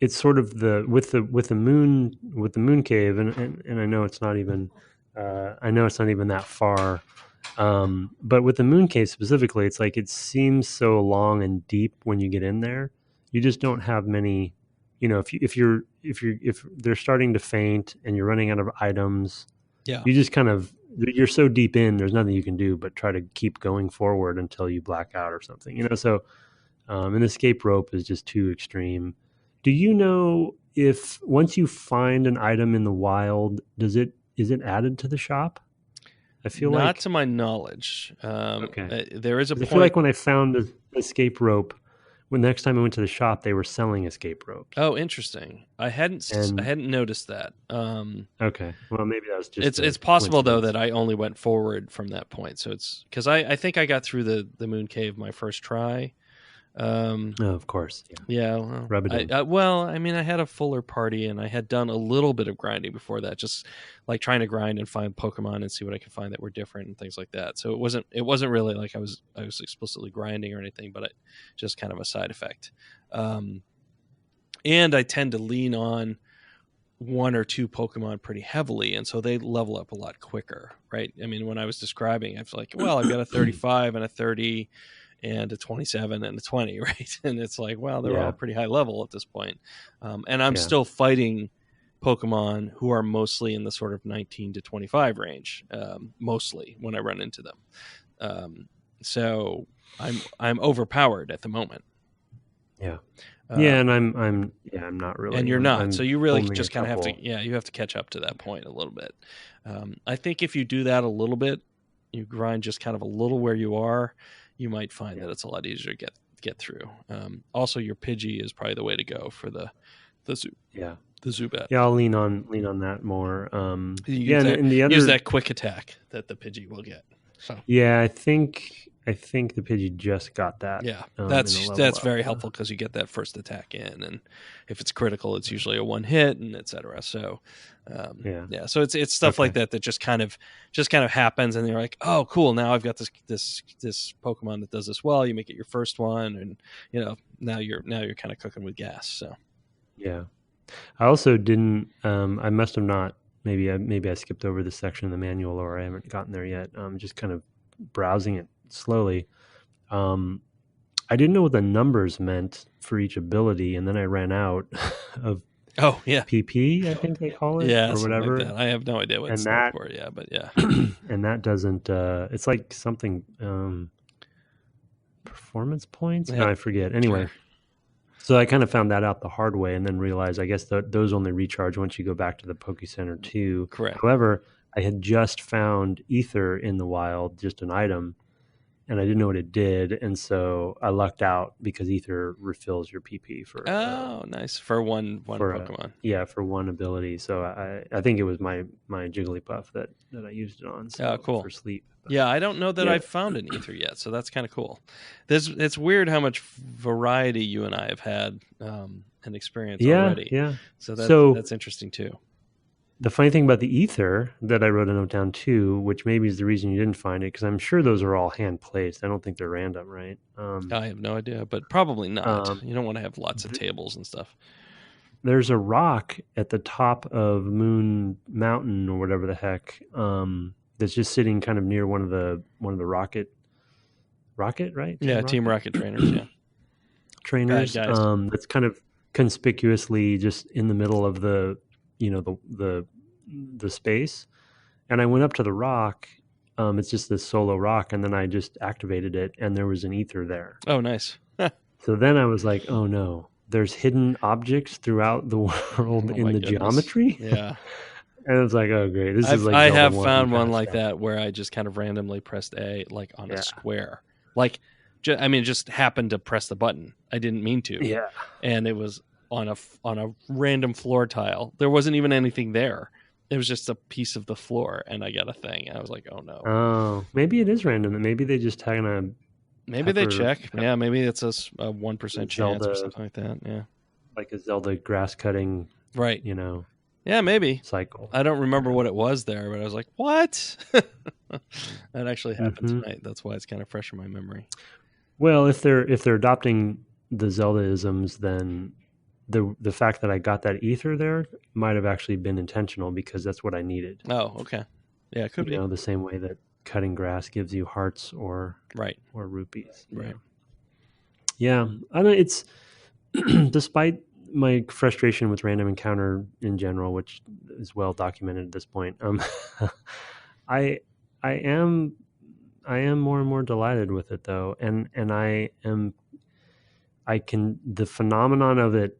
it's sort of with the moon cave, and I know it's not even, that far. But with the moon cave specifically, it's like it seems so long and deep when you get in there. You just don't have many, if they're starting to faint and you're running out of items, you just you're so deep in, there's nothing you can do but try to keep going forward until you black out or something, So an escape rope is just too extreme. Do you know if once you find an item in the wild, is it added to the shop? I feel not to my knowledge. Okay. There is a point. I feel like when I found the escape rope, when the next time I went to the shop, they were selling escape ropes. Oh, interesting. I hadn't noticed that. Okay. Well, maybe that was just. It's possible though that I only went forward from that point. So it's because I think I got through the moon cave my first try. Of course. Yeah. Rub it in. I had a fuller party and I had done a little bit of grinding before that, just like trying to grind and find Pokemon and see what I could find that were different and things like that. So it wasn't really like I was explicitly grinding or anything, but just kind of a side effect. And I tend to lean on 1 or 2 Pokemon pretty heavily, and so they level up a lot quicker, right? I mean, when I was describing, I was like, well, I've got a 35 and a 30 and a 27 and a 20, right? And it's like, well, they're all pretty high level at this point. And I'm still fighting Pokemon who are mostly in the sort of 19 to 25 range, mostly when I run into them. So I'm overpowered at the moment. Yeah. And I'm not really. And you're not. So you really just kind of have to, you have to catch up to that point a little bit. I think if you do that a little bit, you grind just kind of a little where you are, you might find that it's a lot easier to get through. Also, your Pidgey is probably the way to go for the zoo. Yeah, the Zubat. Yeah, I'll lean on that more. And the other use that quick attack that the Pidgey will get. So. Yeah, I think the Pidgey just got that. Yeah, that's very helpful because you get that first attack in, and if it's critical, it's usually a 1 hit, and etc. So, so it's stuff like that just kind of happens, and you're like, oh, cool, now I've got this Pokemon that does this well. You make it your first one, and now you're kind of cooking with gas. So, yeah, I also didn't. I must have not. Maybe I skipped over this section in the manual, or I haven't gotten there yet. Just kind of browsing it slowly. I didn't know what the numbers meant for each ability, and then I ran out of Oh yeah, PP, I think they call it, yeah, or something whatever. like that. I have no idea what it And stands that, for. Yeah, but yeah. and that doesn't. It's like something performance points. No, Yeah, I forget. Anyway, sure. so I kind of found that out the hard way, and then realized I guess those only recharge once you go back to the Poke Center too. Correct. However, I had just found ether in the wild, just an item, and I didn't know what it did, and so I lucked out because ether refills your PP for Nice for one for Pokemon. for one ability. So I think it was my Jigglypuff that I used it on. So, cool. For sleep. But, yeah, I don't know that I've found an ether yet, so that's kind of cool. It's weird how much variety you and I have had and experience already. Yeah. So that's interesting too. The funny thing about the ether that I wrote a note down too, which maybe is the reason you didn't find it, because I'm sure those are all hand placed. I don't think they're random, right? I have no idea, but probably not. You don't want to have lots of tables and stuff. There's a rock at the top of Moon Mountain or whatever the heck that's just sitting kind of near one of the rocket, right? Team Rocket trainers, yeah. Trainers. That's kind of conspicuously just in the middle of the space, and I went up to the rock. It's just this solo rock, and then I just activated it, and there was an ether there. Oh, nice. So then I was like, oh no, there's hidden objects throughout the world in the geometry. Yeah. And it's like, oh great, this is like I have found one like that where I just kind of randomly pressed A like on a square, like just happened to press the button. I didn't mean to. Yeah. And it was on a random floor tile. There wasn't even anything there. It was just a piece of the floor, and I got a thing. And I was like, oh no. Oh, maybe it is random. Maybe they just kind of. Maybe they check. Yeah, maybe it's a 1% chance or something like that. Yeah. Like a Zelda grass cutting. Right. Yeah, maybe. Cycle. I don't remember what it was there, but I was like, what? That actually happened tonight. That's why it's kind of fresh in my memory. Well, if they're adopting the Zelda-isms, then the fact that I got that ether there might have actually been intentional because that's what I needed. Oh, okay. Yeah, it could be. The same way that cutting grass gives you hearts or rupees. Right. Yeah. I know it's despite my frustration with random encounter in general, which is well documented at this point, I am more and more delighted with it though, and the phenomenon of it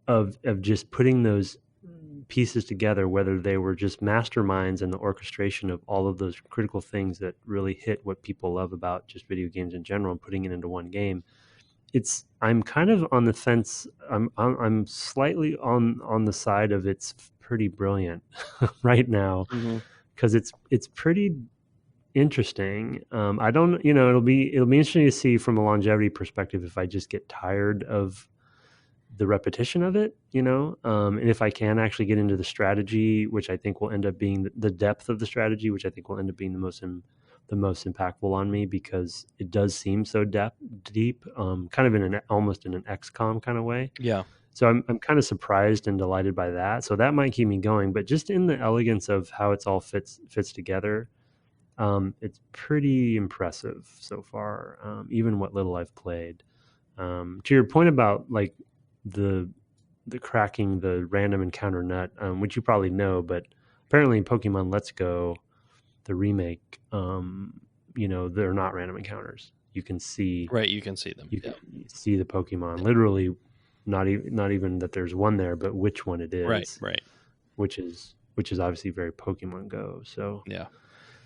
of just putting those pieces together, whether they were just masterminds and the orchestration of all of those critical things that really hit what people love about just video games in general and putting it into one game. I'm kind of on the fence. I'm slightly on the side of it's pretty brilliant right now because it's pretty interesting. I don't, it'll be interesting to see from a longevity perspective if I just get tired of the repetition of it, and if I can actually get into the strategy, which I think will end up being the depth of the strategy, which I think will end up being the most impactful on me because it does seem so deep, kind of almost in an XCOM kind of way. Yeah. So I'm kind of surprised and delighted by that. So that might keep me going, but just in the elegance of how it's all fits together, it's pretty impressive so far. Even what little I've played. To your point about like the cracking the random encounter nut, which you probably know, but apparently in Pokemon Let's Go, the remake, they're not random encounters. You can see, right? You can see them. You can see the Pokemon. Literally, not even that there's one there, but which one it is. Right. Which is obviously very Pokemon Go. So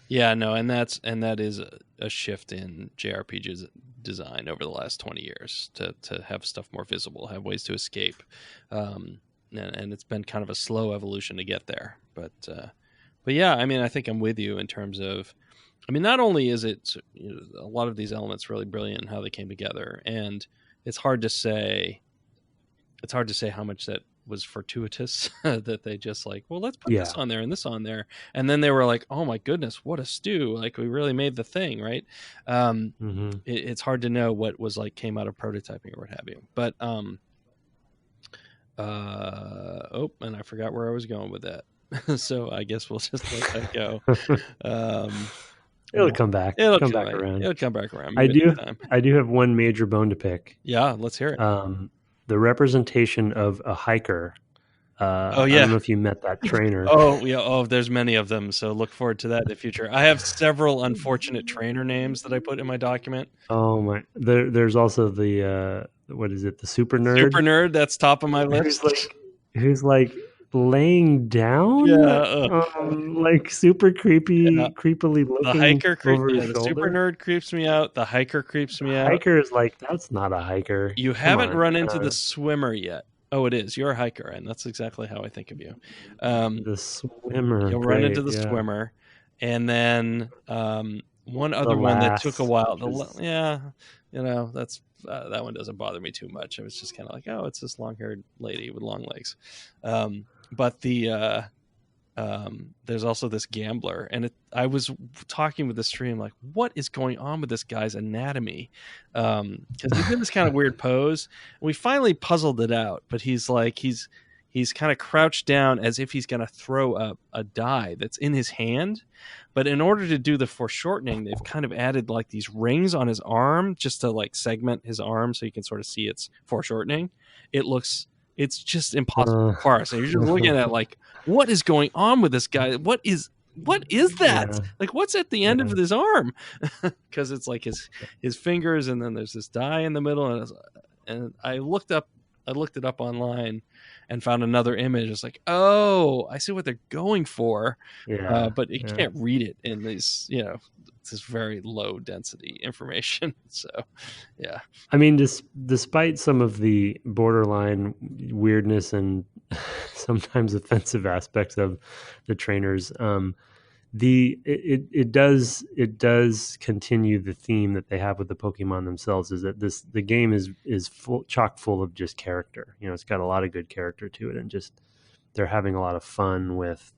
yeah, no, and that is a shift in JRPGs design over the last 20 years to have stuff more visible, have ways to escape, and it's been kind of a slow evolution to get there, but yeah, I mean, I think I'm with you in terms of, I mean, not only is it a lot of these elements really brilliant in how they came together, and it's hard to say how much that was fortuitous that they just like, well, let's put this on there and this on there, and then they were like, oh my goodness, what a stew, like we really made the thing, right? It's hard to know what was like came out of prototyping or what have you, but and I forgot where I was going with that. So I guess we'll just let that go. It'll come back. It'll come back around. It'll come back around. I do have one major bone to pick. Yeah, let's hear it. The representation of a hiker Oh I yeah. don't know if you met that trainer. Oh yeah. Oh, there's many of them. So look forward to that in the future. I have several unfortunate trainer names that I put in my document. Oh my! There's also the what is it? The super Super nerd nerd. That's top of my who's list. like laying Yeah. down, like super Yeah. creepily The looking hiker. over his Yeah. The super shoulder. nerd creeps me out. The hiker creeps me out. Hiker is like, that's not a hiker. You Come haven't on. run into the swimmer yet. Oh, it is. You're a hiker, and that's exactly how I think of you. The swimmer, You'll run into great, the yeah. swimmer, and then one The other one that took a last, while. which is Yeah, you know, that's that one doesn't bother me too much. It was just kind of like, oh, it's this long-haired lady with long legs. But there's also this gambler, and I was talking with the stream like, what is going on with this guy's anatomy? Because he's in this kind of weird pose. We finally puzzled it out, but he's kind of crouched down as if he's going to throw a die that's in his hand. But in order to do the foreshortening, they've kind of added like these rings on his arm just to like segment his arm so you can sort of see it's foreshortening. It's just impossible to parse. And you're just looking at like, what is going on with this guy? What is that? Yeah. Like, what's at the end of his arm? Because it's like his fingers, and then there's this die in the middle. And I looked it up online and found another image. It's like, oh, I see what they're going for. Yeah. But you can't read it in these, this very low density information. So, yeah. I mean, despite some of the borderline weirdness and sometimes offensive aspects of the trainers, it does continue the theme that they have with the Pokemon themselves, is that the game is chock full of just character. It's got a lot of good character to it, and just they're having a lot of fun with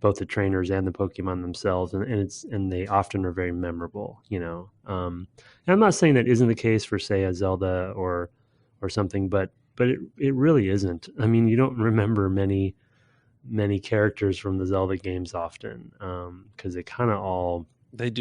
both the trainers and the Pokemon themselves, and they often are very memorable. And I'm not saying that isn't the case for, say, a Zelda or something, but it really isn't. I mean, you don't remember many characters from the Zelda games often, because they kind of all they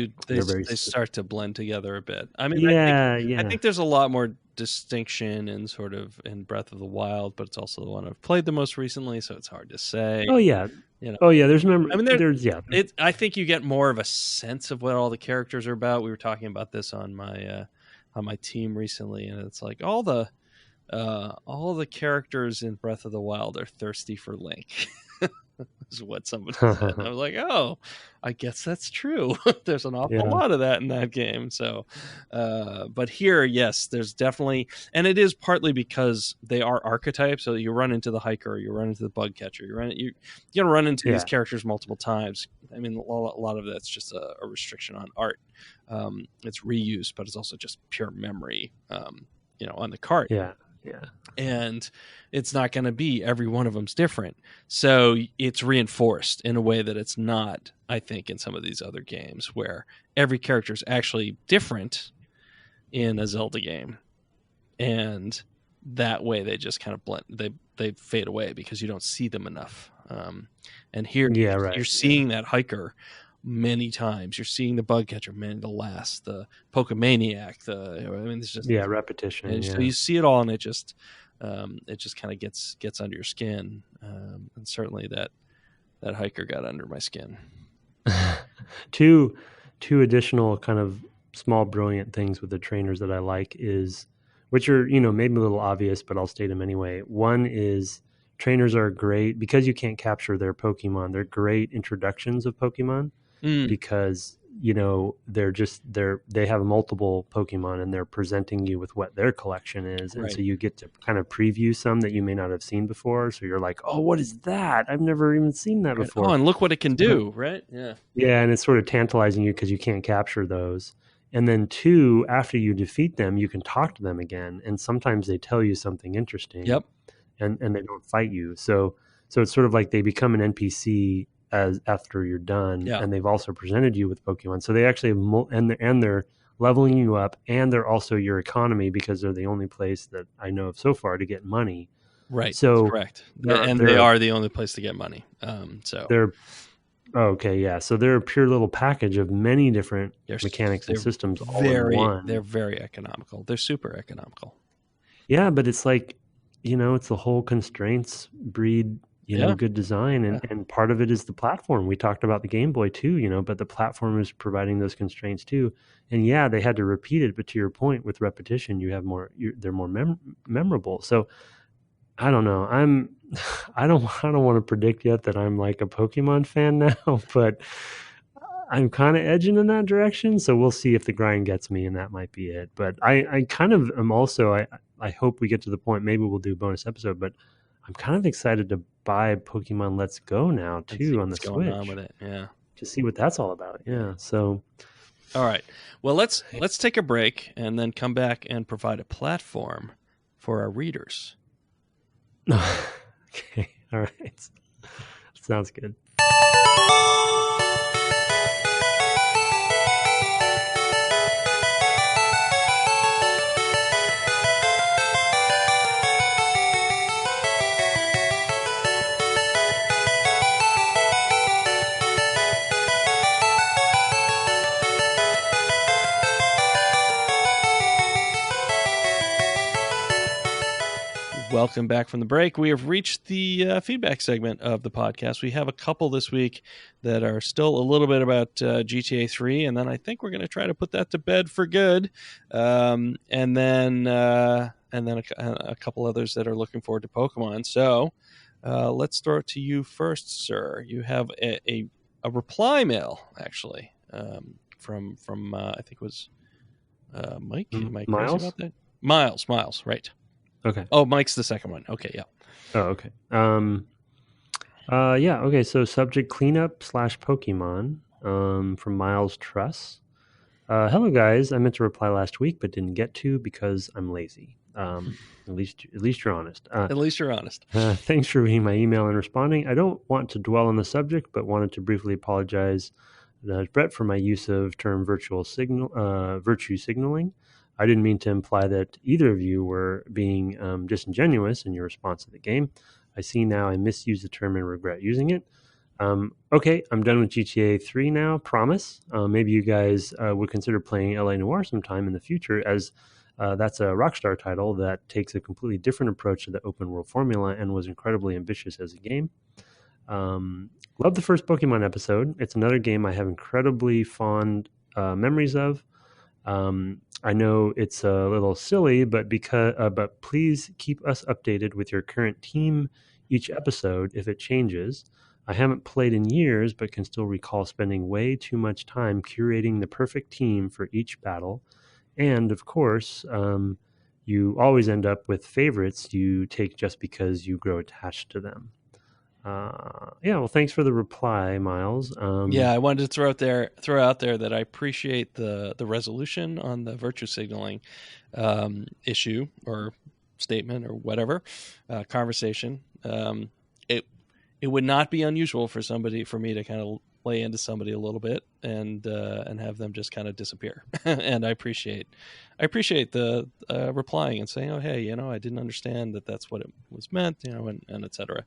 start to blend together a bit. I mean, I think there's a lot more distinction in sort of in Breath of the Wild, but it's also the one I've played the most recently, so it's hard to say. Oh yeah. There's memory. I mean, I think you get more of a sense of what all the characters are about. We were talking about this on my team recently, and it's like all the characters in Breath of the Wild are thirsty for Link. Is what somebody said. And I was like, oh, I guess that's true. There's an awful lot of that in that game. So, but here, yes, there's definitely, and it is partly because they are archetypes. So you run into the hiker, you run into the bug catcher, you're going to run into these characters multiple times. I mean, a lot of that's just a restriction on art. It's reuse, but it's also just pure memory, on the cart. Yeah. Yeah. And it's not going to be every one of them's different. So it's reinforced in a way that it's not, I think, in some of these other games where every character is actually different in a Zelda game. And that way they just kind of blend. They fade away because you don't see them enough. And here you're seeing that hiker many times. You're seeing the bug catcher, the Pokemaniac, it's just repetition. And so you see it all, and it just kind of gets under your skin, and certainly that hiker got under my skin. Two additional kind of small brilliant things with the trainers that I like which are maybe a little obvious, but I'll state them anyway. One is trainers are great because you can't capture their Pokemon. They're great introductions of Pokemon. Because they have multiple Pokemon, and they're presenting you with what their collection is, and so you get to kind of preview some that you may not have seen before. So you're like, oh, what is that? I've never even seen that before. Oh, and look what it can do, right? Yeah, and it's sort of tantalizing you because you can't capture those. And then two, after you defeat them, you can talk to them again, and sometimes they tell you something interesting. Yep. And they don't fight you. So it's sort of like they become an NPC as after you're done, and they've also presented you with Pokemon. So they actually and they're leveling you up, and they're also your economy because they're the only place that I know of so far to get money. Right. So that's correct. They are the only place to get money. So they're okay. Yeah. So they're a pure little package of many different mechanics and systems all in one. They're very economical. They're super economical. Yeah, but it's like, it's the whole constraints breed, good design. And part of it is the platform. We talked about the Game Boy too, but the platform is providing those constraints too. And yeah, they had to repeat it, but to your point, with repetition, you have they're more memorable. So I don't know. I don't want to predict yet that I'm like a Pokemon fan now, but I'm kind of edging in that direction. So we'll see if the grind gets me, and that might be it. But I kind of am also, I hope we get to the point, maybe we'll do a bonus episode, but I'm kind of excited to buy Pokemon Let's Go now too on the Switch. Going on with it. Yeah. To see what that's all about. Yeah. So. All right. Well, let's take a break and then come back and provide a platform for our readers. Okay. All right. Sounds good. Welcome back from the break. We have reached the feedback segment of the podcast. We have a couple this week that are still a little bit about GTA 3, and then I think we're going to try to put that to bed for good. And then a couple others that are looking forward to Pokemon. So let's start to you first, sir. You have a reply mail, actually, from I think it was Mike. Am I crazy about that? Miles, right. Okay. Oh, Mike's the second one. Okay, yeah. Oh, okay. Yeah, okay, so subject cleanup /Pokemon from Miles Truss. Hello, guys. I meant to reply last week, but didn't get to because I'm lazy. At least you're honest. At least you're honest. Thanks for reading my email and responding. I don't want to dwell on the subject, but wanted to briefly apologize, Brett, for my use of term virtue signaling. I didn't mean to imply that either of you were being disingenuous in your response to the game. I see now I misused the term and regret using it. Okay, I'm done with GTA 3 now, promise. Maybe you guys would consider playing LA Noire sometime in the future, as that's a Rockstar title that takes a completely different approach to the open world formula and was incredibly ambitious as a game. Love the first Pokemon episode. It's another game I have incredibly fond memories of. I know it's a little silly, but please keep us updated with your current team each episode if it changes. I haven't played in years, but can still recall spending way too much time curating the perfect team for each battle. And of course, you always end up with favorites you take just because you grow attached to them. Yeah, well, thanks for the reply, Miles. Yeah, I wanted to throw out there that I appreciate the resolution on the virtue signaling issue or statement or whatever conversation. It would not be unusual for me to kind of lay into somebody a little bit and have them just kind of disappear. And I appreciate the replying and saying, oh, hey, I didn't understand that that's what it was meant, and et cetera.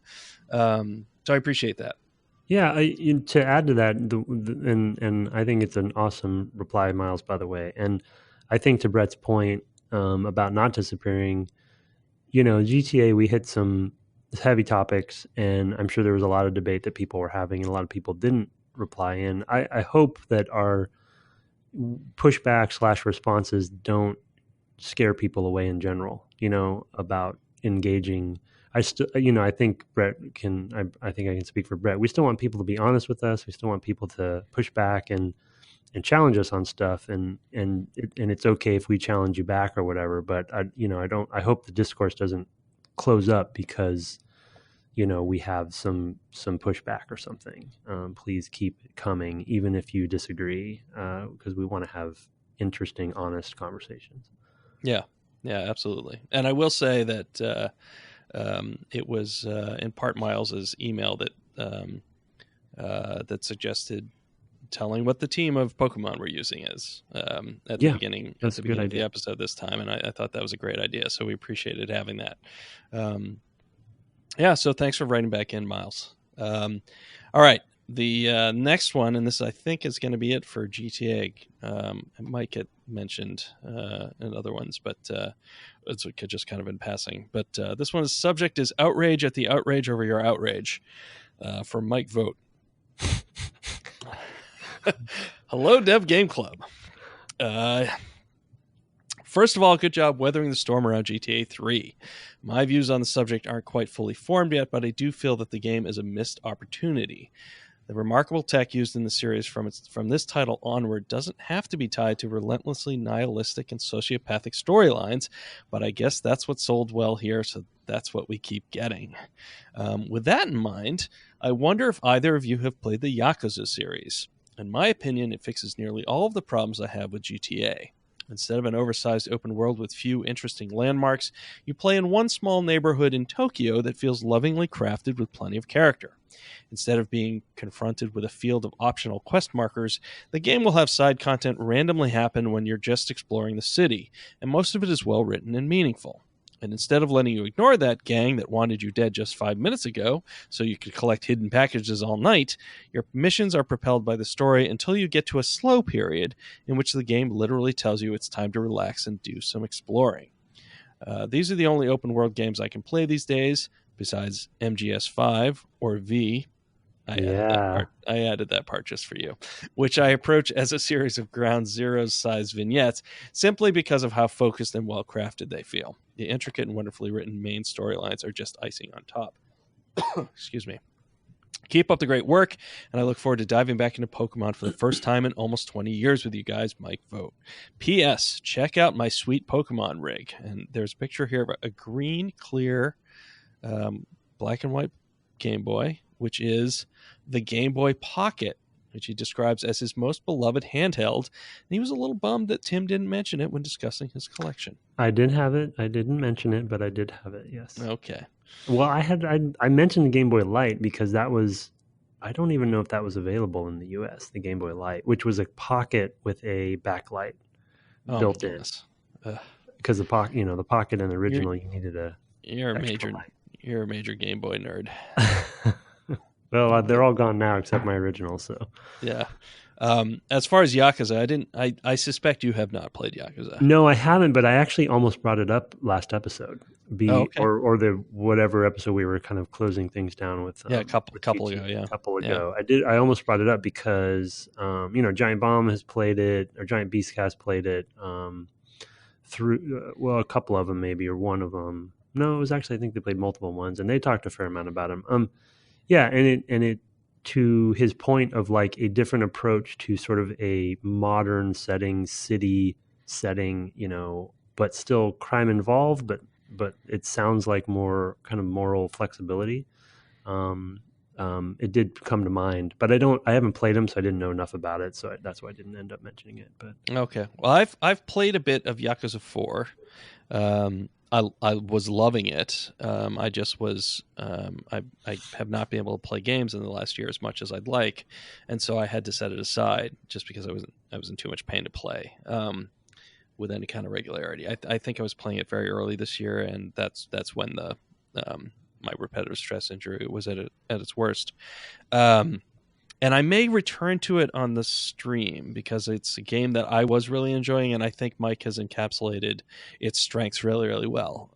So I appreciate that. Yeah, to add to that, and I think it's an awesome reply, Miles, by the way. And I think to Brett's point about not disappearing, GTA, we hit some heavy topics, and I'm sure there was a lot of debate that people were having, and a lot of people didn't reply in. I hope that our pushback / responses don't scare people away in general, about engaging. I think Brett I think I can speak for Brett. We still want people to be honest with us. We still want people to push back and challenge us on stuff, and it's okay if we challenge you back or whatever. But I hope the discourse doesn't close up because we have some pushback or something. Please keep it coming, even if you disagree, because we want to have interesting, honest conversations. Yeah, absolutely. And I will say that it was in part Miles's email that suggested telling what the team of Pokemon we're using is at the beginning. That's a good idea. Of the episode this time, and I thought that was a great idea. So we appreciated having that. So thanks for writing back in, Miles. All right, The next one, and this I think is going to be it for GTA. It might get mentioned in other ones, but it's just kind of in passing. But this one's subject is outrage at the outrage over your outrage, for Mike Vote. Hello, Dev Game Club. First of all, good job weathering the storm around GTA 3. My views on the subject aren't quite fully formed yet, but I do feel that the game is a missed opportunity. The remarkable tech used in the series from this title onward doesn't have to be tied to relentlessly nihilistic and sociopathic storylines, but I guess that's what sold well here, so that's what we keep getting. With that in mind, I wonder if either of you have played the Yakuza series. In my opinion, it fixes nearly all of the problems I have with GTA. Instead of an oversized open world with few interesting landmarks, you play in one small neighborhood in Tokyo that feels lovingly crafted with plenty of character. Instead of being confronted with a field of optional quest markers, the game will have side content randomly happen when you're just exploring the city, and most of it is well written and meaningful. And instead of letting you ignore that gang that wanted you dead just 5 minutes ago so you could collect hidden packages all night, your missions are propelled by the story until you get to a slow period in which the game literally tells you it's time to relax and do some exploring. These are the only open world games I can play these days, besides MGS5 or V. I added that part just for you, which I approach as a series of ground zeros size vignettes simply because of how focused and well crafted they feel. The intricate and wonderfully written main storylines are just icing on top. Excuse me. Keep up the great work, and I look forward to diving back into Pokemon for the first time in almost 20 years with you guys. Mike Vote. P.S. Check out my sweet Pokemon rig. And there's a picture here of a green, clear, black and white Game Boy, which is the Game Boy Pocket, which he describes as his most beloved handheld. And he was a little bummed that Tim didn't mention it when discussing his collection. I did have it. I didn't mention it, but I did have it, yes. Okay. Well, I mentioned the Game Boy Light because that was, I don't even know if that was available in the US, the Game Boy Light, which was a pocket with a backlight built in. Because the pocket and the original, you needed you're a major Game Boy nerd. Well, they're all gone now except my original. So yeah. As far as Yakuza, I suspect you have not played Yakuza. No, I haven't, but I actually almost brought it up last episode. Or the whatever episode we were kind of closing things down with. A couple ago. I almost brought it up because Giant Bomb has played it, or Giant Beast has played it. Through a couple of them maybe, or one of them. No, it was actually, I think they played multiple ones, and they talked a fair amount about him. Yeah, and it to his point of like a different approach to sort of a modern city setting, but still crime involved, but it sounds like more kind of moral flexibility. It did come to mind, but I haven't played them, so I didn't know enough about it, so that's why I didn't end up mentioning it. But okay, well, I've played a bit of Yakuza 4. I was loving it. I just was. I have not been able to play games in the last year as much as I'd like, and so I had to set it aside just because I was in too much pain to play with any kind of regularity. I think I was playing it very early this year, and that's when the my repetitive stress injury was at its worst. And I may return to it on the stream because it's a game that I was really enjoying, and I think Mike has encapsulated its strengths really, really well.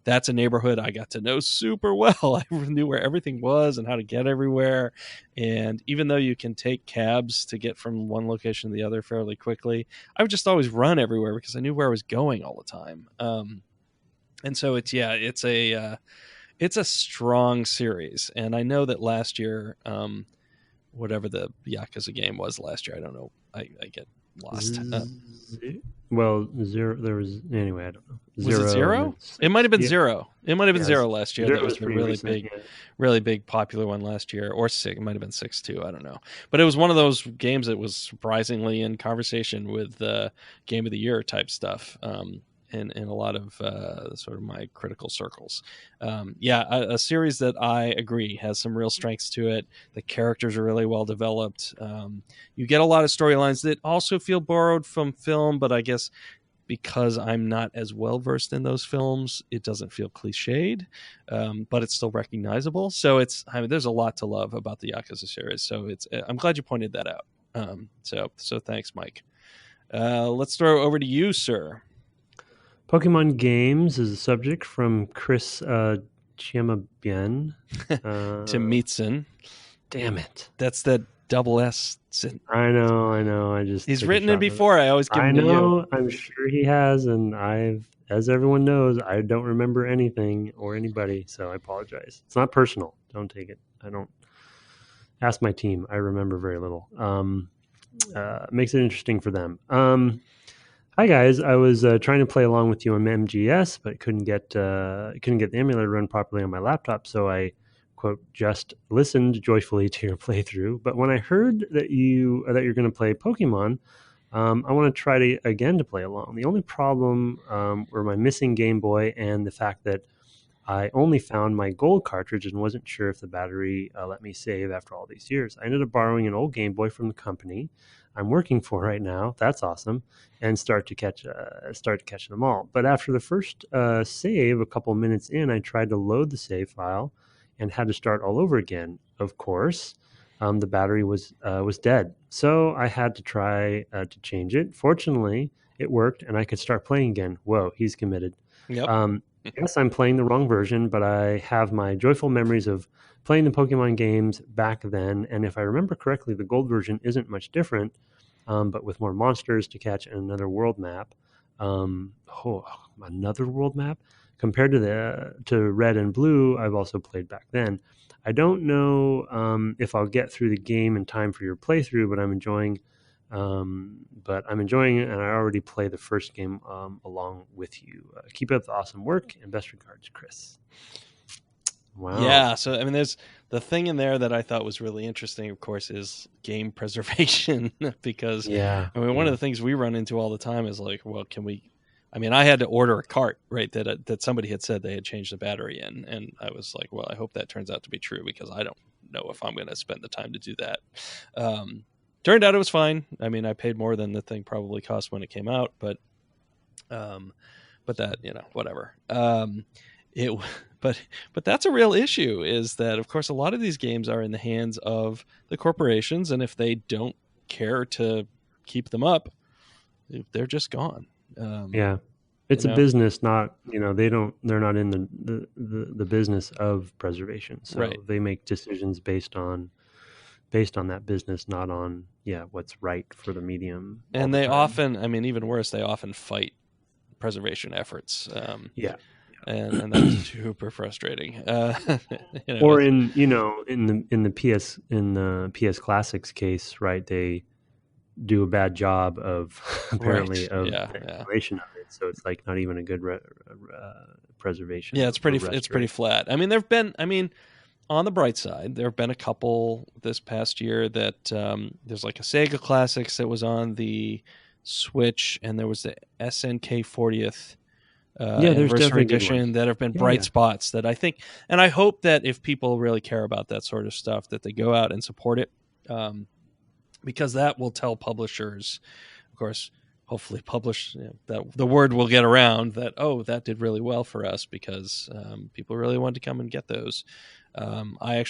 That's a neighborhood I got to know super well. I knew where everything was and how to get everywhere. And even though you can take cabs to get from one location to the other fairly quickly, I would just always run everywhere because I knew where I was going all the time. And so it's a strong series. And I know that last year, whatever the Yakuza game was last year, I don't know. I get lost. Zero. There was anyway. I don't know. Was it Zero? It might have been Zero. It might have been Zero last year. That was a really big popular one last year, or Six. It might have been 6 too. I don't know. But it was one of those games that was surprisingly in conversation with Game of the Year type stuff. In a lot of sort of my critical circles. A series that I agree has some real strengths to it. The characters are really well developed. You get a lot of storylines that also feel borrowed from film, but I guess because I'm not as well versed in those films, it doesn't feel cliched, but it's still recognizable. So there's a lot to love about the Yakuza series. So I'm glad you pointed that out. So thanks, Mike. Let's throw it over to you, sir. Pokemon games is a subject from Chris Chiamabien. Tim Meetson. Damn it. That's the double S. I know. He's written it before. I always give him to you. I'm sure he has, and as everyone knows, I don't remember anything or anybody, so I apologize. It's not personal. Don't take it. I don't ask my team. I remember very little. Makes it interesting for them. Hi guys, I was trying to play along with you on MGS, but couldn't get the emulator to run properly on my laptop, so I quote just listened joyfully to your playthrough. But when I heard that you're going to play Pokemon, I want to try again to play along. The only problem were my missing Game Boy and the fact that I only found my gold cartridge and wasn't sure if the battery let me save after all these years. I ended up borrowing an old Game Boy from the company I'm working for right now. That's awesome, and start to catch them all. But after the first save, a couple minutes in, I tried to load the save file and had to start all over again. Of course, the battery was dead, so I had to try to change it. Fortunately, it worked, and I could start playing again. Whoa, he's committed. Yep. Yes, I'm playing the wrong version, but I have my joyful memories of playing the Pokemon games back then. And if I remember correctly, the gold version isn't much different, but with more monsters to catch and another world map. Another world map? Compared to Red and Blue, I've also played back then. I don't know if I'll get through the game in time for your playthrough, but I'm enjoying it, and I already played the first game along with you. Keep up the awesome work, and best regards, Chris. Wow. Yeah, so I mean, there's the thing in there that I thought was really interesting, of course, is game preservation, because one of the things we run into all the time is like, well, I had to order a cart, right, that somebody had said they had changed the battery in, and I was like, well, I hope that turns out to be true, because I don't know if I'm going to spend the time to do that. Turned out it was fine. I mean, I paid more than the thing probably cost when it came out, but that, whatever. But that's a real issue, is that, of course, a lot of these games are in the hands of the corporations, and if they don't care to keep them up, they're just gone. It's a business, not, they're not in the business of preservation. So right. They make decisions based on that business, not on what's right for the medium. And they often, even worse, they often fight preservation efforts. And that's super frustrating. Or in the PS Classics case, right? They do a bad job of apparently of preservation of it, so it's like not even a good preservation. Yeah, it's pretty flat. I mean, there've been, on the bright side, there have been a couple this past year that there's like a Sega Classics that was on the Switch, and there was the SNK 40th anniversary edition that have been bright spots that I think, and I hope that if people really care about that sort of stuff, that they go out and support it, because that will tell publishers, of course, hopefully that the word will get around that, oh, that did really well for us, because people really wanted to come and get those. I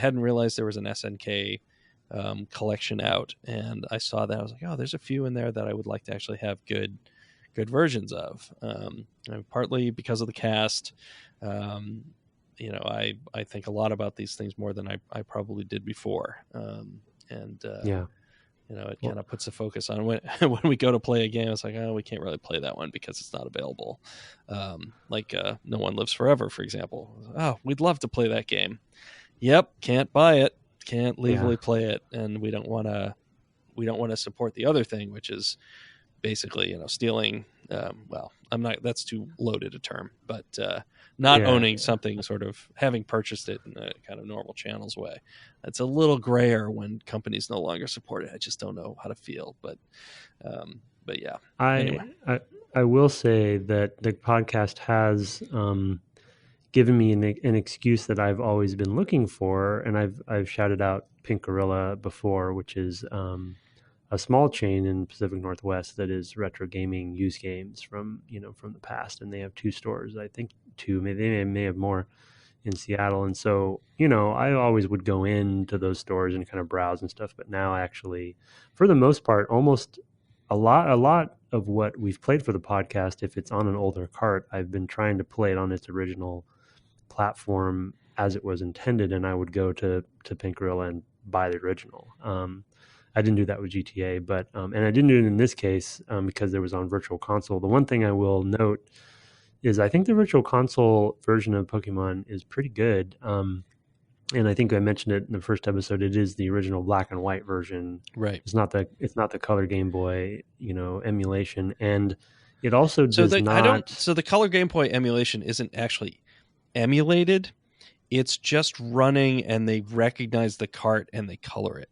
hadn't realized there was an SNK collection out, and I saw that. I was like, oh, there's a few in there that I would like to actually have good versions of. Partly because of the cast. I think a lot about these things more than I probably did before. It kind of puts the focus on when we go to play a game. It's like, oh, we can't really play that one because it's not available. No One Lives Forever, for example. Oh, we'd love to play that game. Yep, can't buy it, can't legally play it, and we don't want to support the other thing, which is basically stealing. That's too loaded a term, but not owning something, sort of having purchased it in a kind of normal channels way. It's a little grayer when companies no longer support it. I just don't know how to feel, but yeah. Anyway. I will say that the podcast has given me an excuse that I've always been looking for, and I've shouted out Pink Gorilla before, which is a small chain in Pacific Northwest that is retro gaming used games from from the past, and they have 2 stores. I think 2, maybe they may have more in Seattle. And so, I always would go into those stores and kind of browse and stuff. But now, actually, for the most part, almost a lot of what we've played for the podcast, if it's on an older cart, I've been trying to play it on its original platform as it was intended, and I would go to Pink Gorilla and buy the original. I didn't do that with GTA, but and I didn't do it in this case because it was on Virtual Console. The one thing I will note is I think the Virtual Console version of Pokemon is pretty good. And I think I mentioned it in the first episode. It is the original black and white version. Right. It's not the color Game Boy, emulation, and it also does not. So the color Game Boy emulation isn't actually emulated. It's just running, and they recognize the cart and they color it.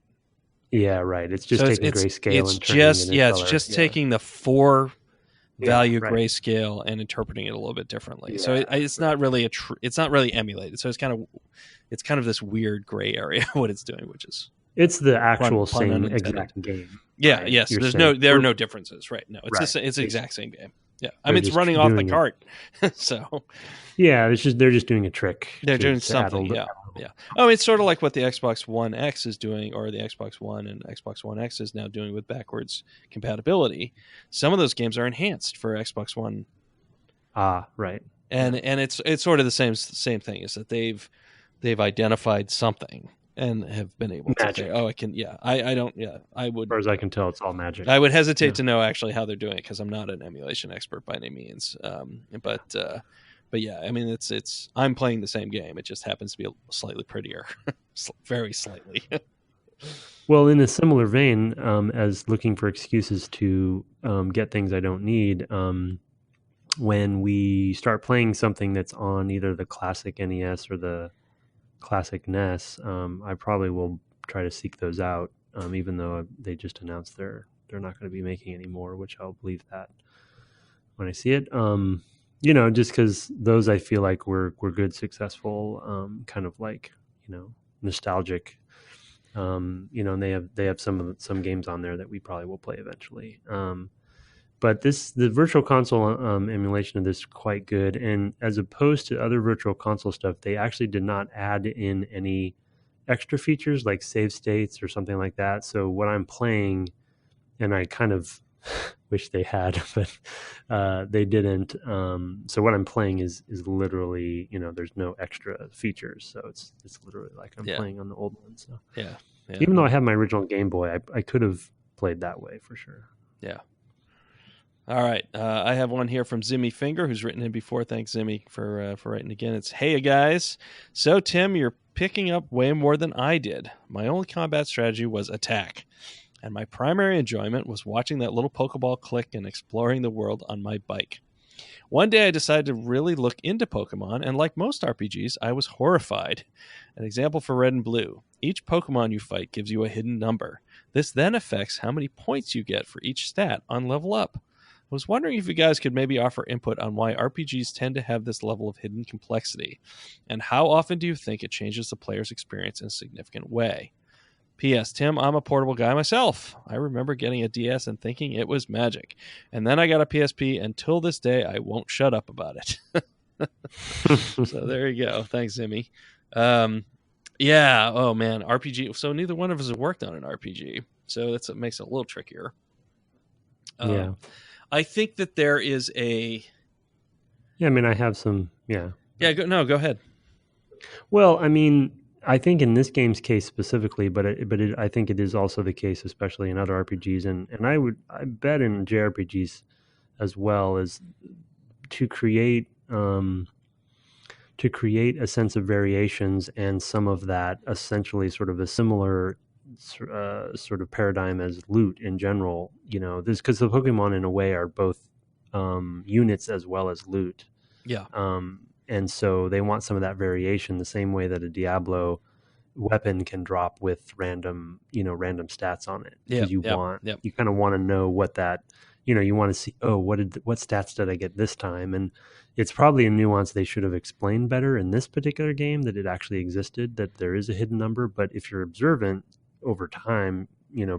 Yeah, right. It's just taking grayscale and turning just it into it's color. just taking the 4 value grayscale and interpreting it a little bit differently. So it's not really it's not really emulated. So it's kind of this weird gray area what it's doing, which is it's the actual same exact game. Yeah, right? Yes. There are no differences, right? No, it's the exact same game. Yeah, I mean it's running off the cart. So yeah, they're just doing a trick. They're doing something. Yeah. Oh, it's sort of like what the Xbox One X is doing, or the Xbox One and Xbox One X is now doing with backwards compatibility. Some of those games are enhanced for Xbox One. Right. And it's sort of the same thing, is that they've identified something and have been able to say, oh, I can. Yeah, I don't. Yeah, I would. As far as I can tell, it's all magic. I would hesitate to know actually how they're doing it because I'm not an emulation expert by any means. But yeah, I mean, it's. I'm playing the same game. It just happens to be slightly prettier, very slightly. Well, in a similar vein, as looking for excuses to get things I don't need, when we start playing something that's on either the classic NES or the classic NES, I probably will try to seek those out, even though they just announced they're not going to be making any more, which I'll believe that when I see it. Just because those I feel like were good, successful, kind of like nostalgic. And they have some games on there that we probably will play eventually. But the Virtual Console emulation of this is quite good, and as opposed to other Virtual Console stuff, they actually did not add in any extra features like save states or something like that. So what I'm playing, and I kind of wish they had, but they didn't. So what I'm playing is literally, there's no extra features. So it's literally like I'm playing on the old one. So yeah. Even though I have my original Game Boy, I could have played that way for sure. Yeah. All right. I have one here from Zimmy Finger, who's written in before. Thanks, Zimmy, for writing again. It's, hey, guys. So, Tim, you're picking up way more than I did. My only combat strategy was attack. And my primary enjoyment was watching that little Pokeball click and exploring the world on my bike. One day I decided to really look into Pokemon, and like most RPGs, I was horrified. An example for Red and Blue. Each Pokemon you fight gives you a hidden number. This then affects how many points you get for each stat on level up. I was wondering if you guys could maybe offer input on why RPGs tend to have this level of hidden complexity, and how often do you think it changes the player's experience in a significant way? P.S. Tim, I'm a portable guy myself. I remember getting a DS and thinking it was magic. And then I got a PSP, and till this day, I won't shut up about it. So there you go. Thanks, Zimmy. Yeah, oh man, RPG. So neither one of us have worked on an RPG. So it makes it a little trickier. Yeah. I think that there is a... Yeah, I mean, I have some, yeah. Yeah, go ahead. Well, I mean, I think in this game's case specifically, but I think it is also the case, especially in other RPGs, and I bet in JRPGs as well, is to create a sense of variations and some of that essentially sort of a similar sort of paradigm as loot in general. This because the Pokemon in a way are both units as well as loot. Yeah. And so they want some of that variation, the same way that a Diablo weapon can drop with random stats on it. Yeah. You kind of want to know what that, you want to see, what stats did I get this time? And it's probably a nuance they should have explained better in this particular game, that it actually existed, that there is a hidden number. But if you're observant over time,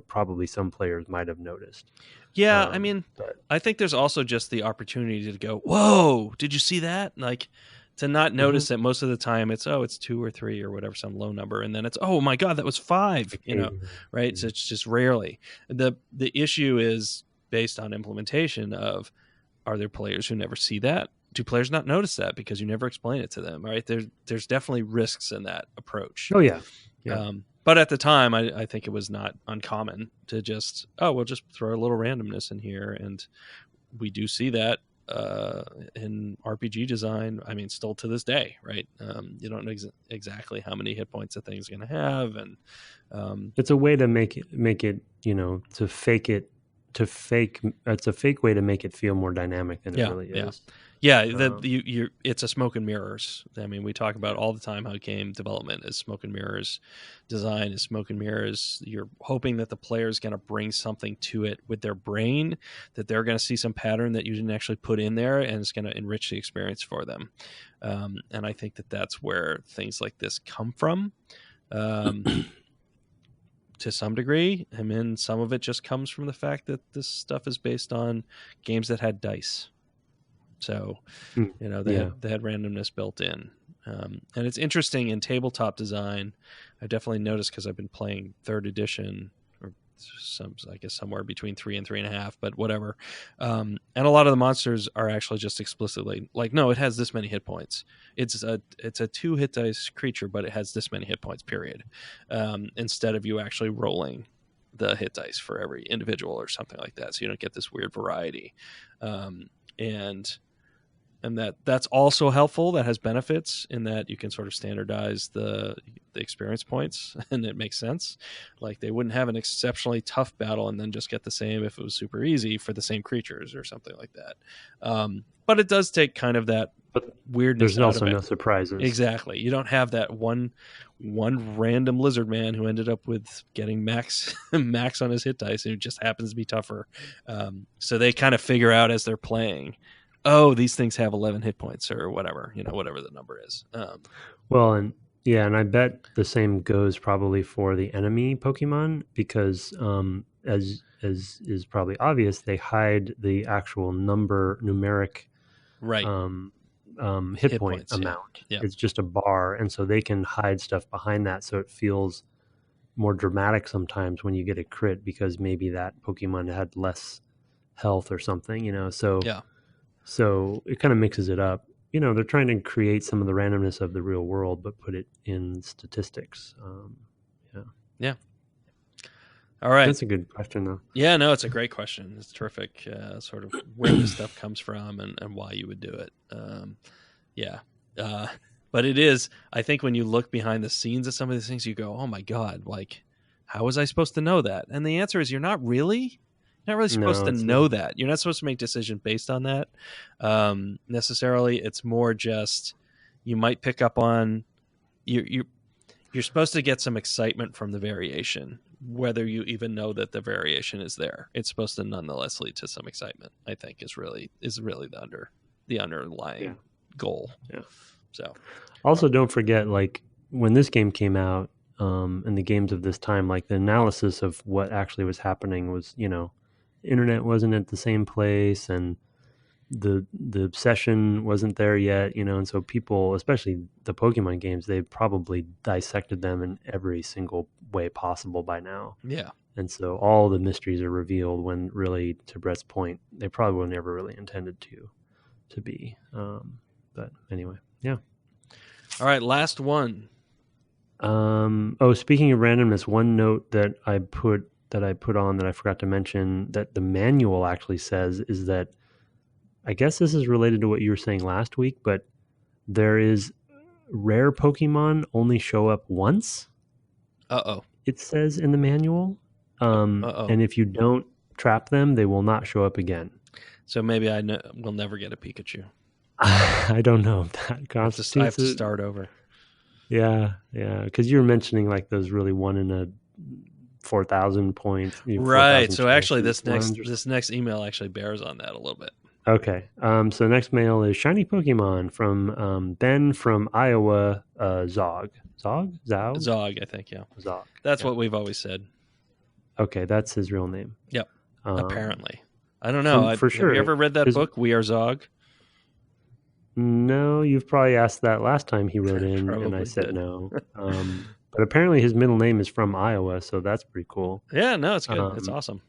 probably some players might have noticed. Yeah, I mean, I think there's also just the opportunity to go, whoa, did you see that? Like, to not notice that most of the time it's 2 or 3 or whatever, some low number, and then it's, oh my god, that was 5, right? So it's just rarely. The issue is based on implementation of, are there players who never see that? Do players not notice that because you never explain it to them, right? There's definitely risks in that approach. Oh yeah. But at the time, I think it was not uncommon to just, we'll just throw a little randomness in here. And we do see that in RPG design. I mean, still to this day, right? You don't know exactly how many hit points a thing's going to have. And it's a way to make it, to fake it. It's a fake way to make it feel more dynamic than it really is. Yeah, it's a smoke and mirrors. I mean, we talk about all the time how game development is smoke and mirrors, design is smoke and mirrors. You're hoping that the player is going to bring something to it with their brain, that they're going to see some pattern that you didn't actually put in there, and it's going to enrich the experience for them. And I think that that's where things like this come from. To some degree. I mean, some of it just comes from the fact that this stuff is based on games that had dice. So, they had randomness built in. And it's interesting in tabletop design. I definitely noticed, because I've been playing 3rd edition, or I guess somewhere between 3 and 3.5, but whatever. And a lot of the monsters are actually just explicitly like, no, it has this many hit points. It's a 2 hit dice creature, but it has this many hit points, period. Instead of you actually rolling the hit dice for every individual or something like that. So you don't get this weird variety. And that's also helpful. That has benefits in that you can sort of standardize the experience points, and it makes sense. Like, they wouldn't have an exceptionally tough battle and then just get the same if it was super easy for the same creatures or something like that. But it does take kind of that weirdness. There's also no surprises. Exactly. You don't have that one random lizard man who ended up with getting max on his hit dice, and who just happens to be tougher. So they kind of figure out as they're playing, these things have 11 hit points or whatever, whatever the number is. And I bet the same goes probably for the enemy Pokemon, because as is probably obvious, they hide the actual numeric right hit point amount. Yeah. It's just a bar, and so they can hide stuff behind that, so it feels more dramatic sometimes when you get a crit, because maybe that Pokemon had less health or something, So it kind of mixes it up. They're trying to create some of the randomness of the real world, but put it in statistics. Yeah. All right. That's a good question, though. Yeah, no, it's a great question. It's terrific, sort of where this stuff comes from and why you would do it. But it is, I think when you look behind the scenes of some of these things, you go, oh my God, like, how was I supposed to know that? And the answer is, you're not really supposed to know that. You're not supposed to make decisions based on that necessarily. It's more just, you might pick up on, you're supposed to get some excitement from the variation, whether you even know that the variation is there. It's supposed to nonetheless lead to some excitement, I think, is really the underlying goal. Yeah. So also, don't forget, like, when this game came out, and the games of this time, like, the analysis of what actually was happening was, internet wasn't at the same place, and the obsession wasn't there yet, and so people, especially the Pokemon games, they probably dissected them in every single way possible by now. Yeah. And so all the mysteries are revealed, when really, to Brett's point, they probably were never really intended to be. But anyway, yeah. All right, last one. Speaking of randomness, one note that I put on that I forgot to mention, that the manual actually says, is that, I guess this is related to what you were saying last week, but there is rare Pokemon only show up once. It says in the manual. And if you don't trap them, they will not show up again. So maybe we'll never get a Pikachu. I don't know if that constitutes I have to start over. Yeah, because you were mentioning, like, those really 1 in a 4,000 points. Right. So actually, this next email actually bears on that a little bit. Okay. So the next mail is Shiny Pokemon from Ben from Iowa. Zog, I think. Yeah. Zog. That's what we've always said. Okay, that's his real name. Yep. Um, Apparently. I don't know. for sure. Have you ever read that book, We Are Zog? No, you've probably asked that last time he wrote in, and I Probably said did. no. But apparently his middle name is from Iowa, so that's pretty cool. Yeah, no, it's good. It's awesome.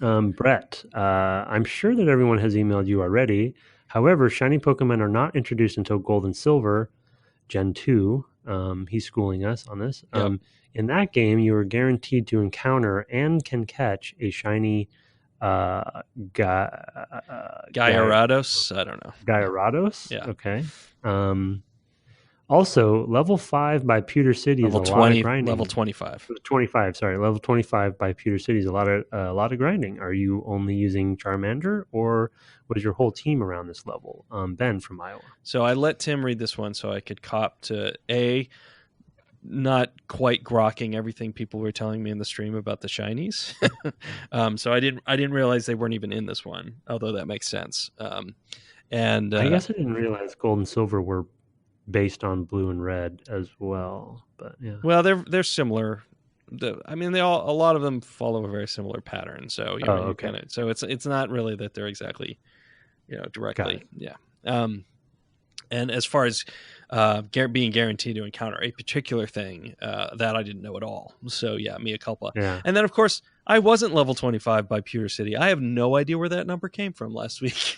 Brett, I'm sure that everyone has emailed you already. However, shiny Pokemon are not introduced until Gold and Silver, Gen 2. He's schooling us on this. Yep. In that game, you are guaranteed to encounter and can catch a shiny Gyarados? I don't know. Gyarados? Yeah. Okay. Also, level 5 by Pewter City is a lot of grinding. Level 25. 25, sorry. Level 25 by Pewter City is a lot of grinding. Are you only using Charmander, or was your whole team around this level? Ben from Iowa. So I let Tim read this one so I could cop to not quite grokking everything people were telling me in the stream about the shinies. So I didn't realize they weren't even in this one, although that makes sense. And I guess I didn't realize Gold and Silver were based on Blue and Red as well, but yeah. Well, they're similar. I mean, a lot of them follow a very similar pattern. So you kind of, so it's not really that they're exactly, directly. Yeah. And as far as being guaranteed to encounter a particular thing, that I didn't know at all. So yeah, mea culpa. Yeah. And then of course I wasn't level 25 by Pewter City. I have no idea where that number came from last week.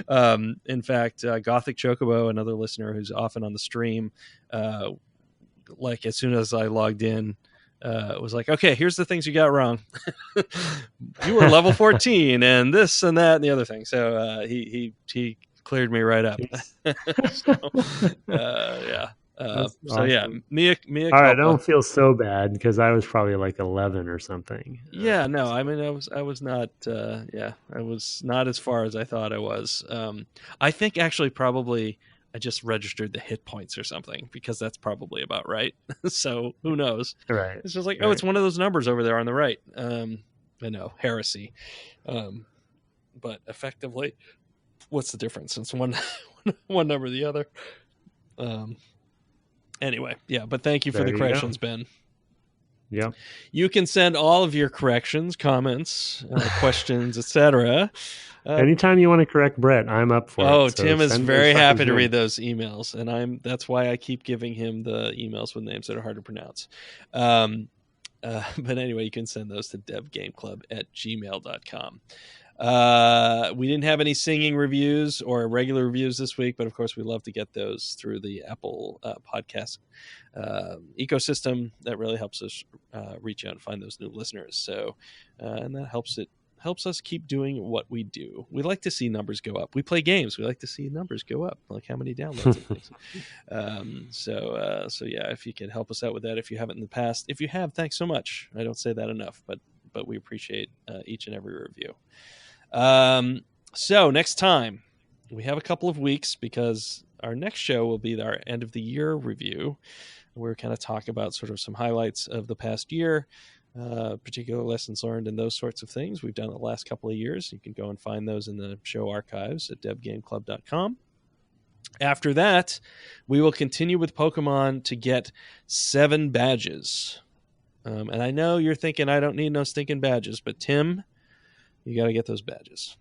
In fact, Gothic Chocobo, another listener who's often on the stream, like as soon as I logged in, was like, okay, here's the things you got wrong. You were level 14 and this and that and the other thing. So he cleared me right up. Yeah. So awesome. Yeah, Mia. All right, I don't feel so bad because I was probably like 11 or something. Yeah, no, I mean, I was not. I was not as far as I thought I was. I think actually probably I just registered the hit points or something because that's probably about right. So who knows? Right. It's just like, oh, it's one of those numbers over there on the right. I know, heresy. But effectively, what's the difference? It's one number or the other. Anyway, yeah, but thank you for the corrections, Ben. Yeah. You can send all of your corrections, comments, questions, etc. Anytime you want to correct Brett, I'm up for it. Oh, so Tim is very happy to read those emails, and that's why I keep giving him the emails with names that are hard to pronounce. But anyway, you can send those to devgameclub@gmail.com. We didn't have any singing reviews or regular reviews this week, but of course we love to get those through the Apple podcast ecosystem. That really helps us reach out and find those new listeners. So, and that helps us keep doing what we do. We like to see numbers go up. We play games. We like to see numbers go up, like how many downloads and things. So yeah, if you can help us out with that, if you haven't in the past, if you have, thanks so much. I don't say that enough, but we appreciate each and every review. So next time we have a couple of weeks because our next show will be our end of the year review. We're kind of talk about sort of some highlights of the past year, particular lessons learned and those sorts of things we've done the last couple of years. You can go and find those in the show archives at devgameclub.com. After that, we will continue with Pokemon to get 7 badges. And I know you're thinking I don't need no stinking badges, but Tim, you got to get those badges.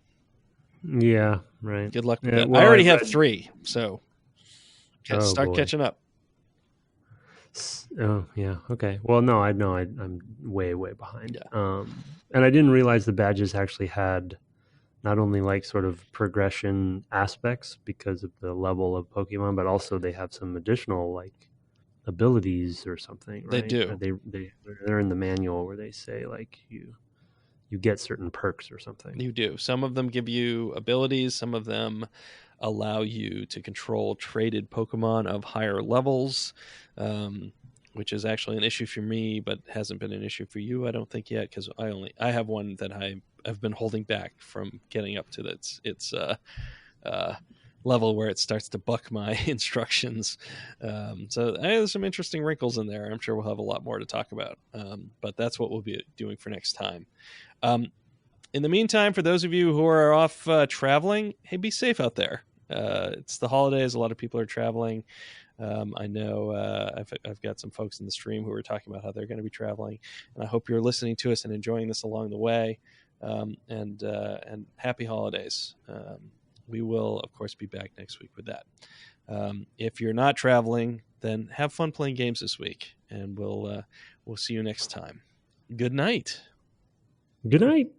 Yeah, right. Good luck with that. Well, I already have 3, so start catching up. Oh, yeah. Okay. Well, no, I know I'm way behind. Yeah. And I didn't realize the badges actually had not only like sort of progression aspects because of the level of Pokemon, but also they have some additional like abilities or something. Right? They do. They're in the manual where they say like you get certain perks or something. You do. Some of them give you abilities. Some of them allow you to control traded Pokemon of higher levels, which is actually an issue for me, but hasn't been an issue for you, I don't think yet, because I have one that I've been holding back from getting up to its level where it starts to buck my instructions. So there's some interesting wrinkles in there. I'm sure we'll have a lot more to talk about, but that's what we'll be doing for next time. In the meantime, for those of you who are off traveling, hey, be safe out there. It's the holidays. A lot of people are traveling. I know I've got some folks in the stream who are talking about how they're going to be traveling, and I hope you're listening to us and enjoying this along the way. And happy holidays. We will, of course, be back next week with that. If you're not traveling, then have fun playing games this week, and we'll see you next time. Good night. Good night.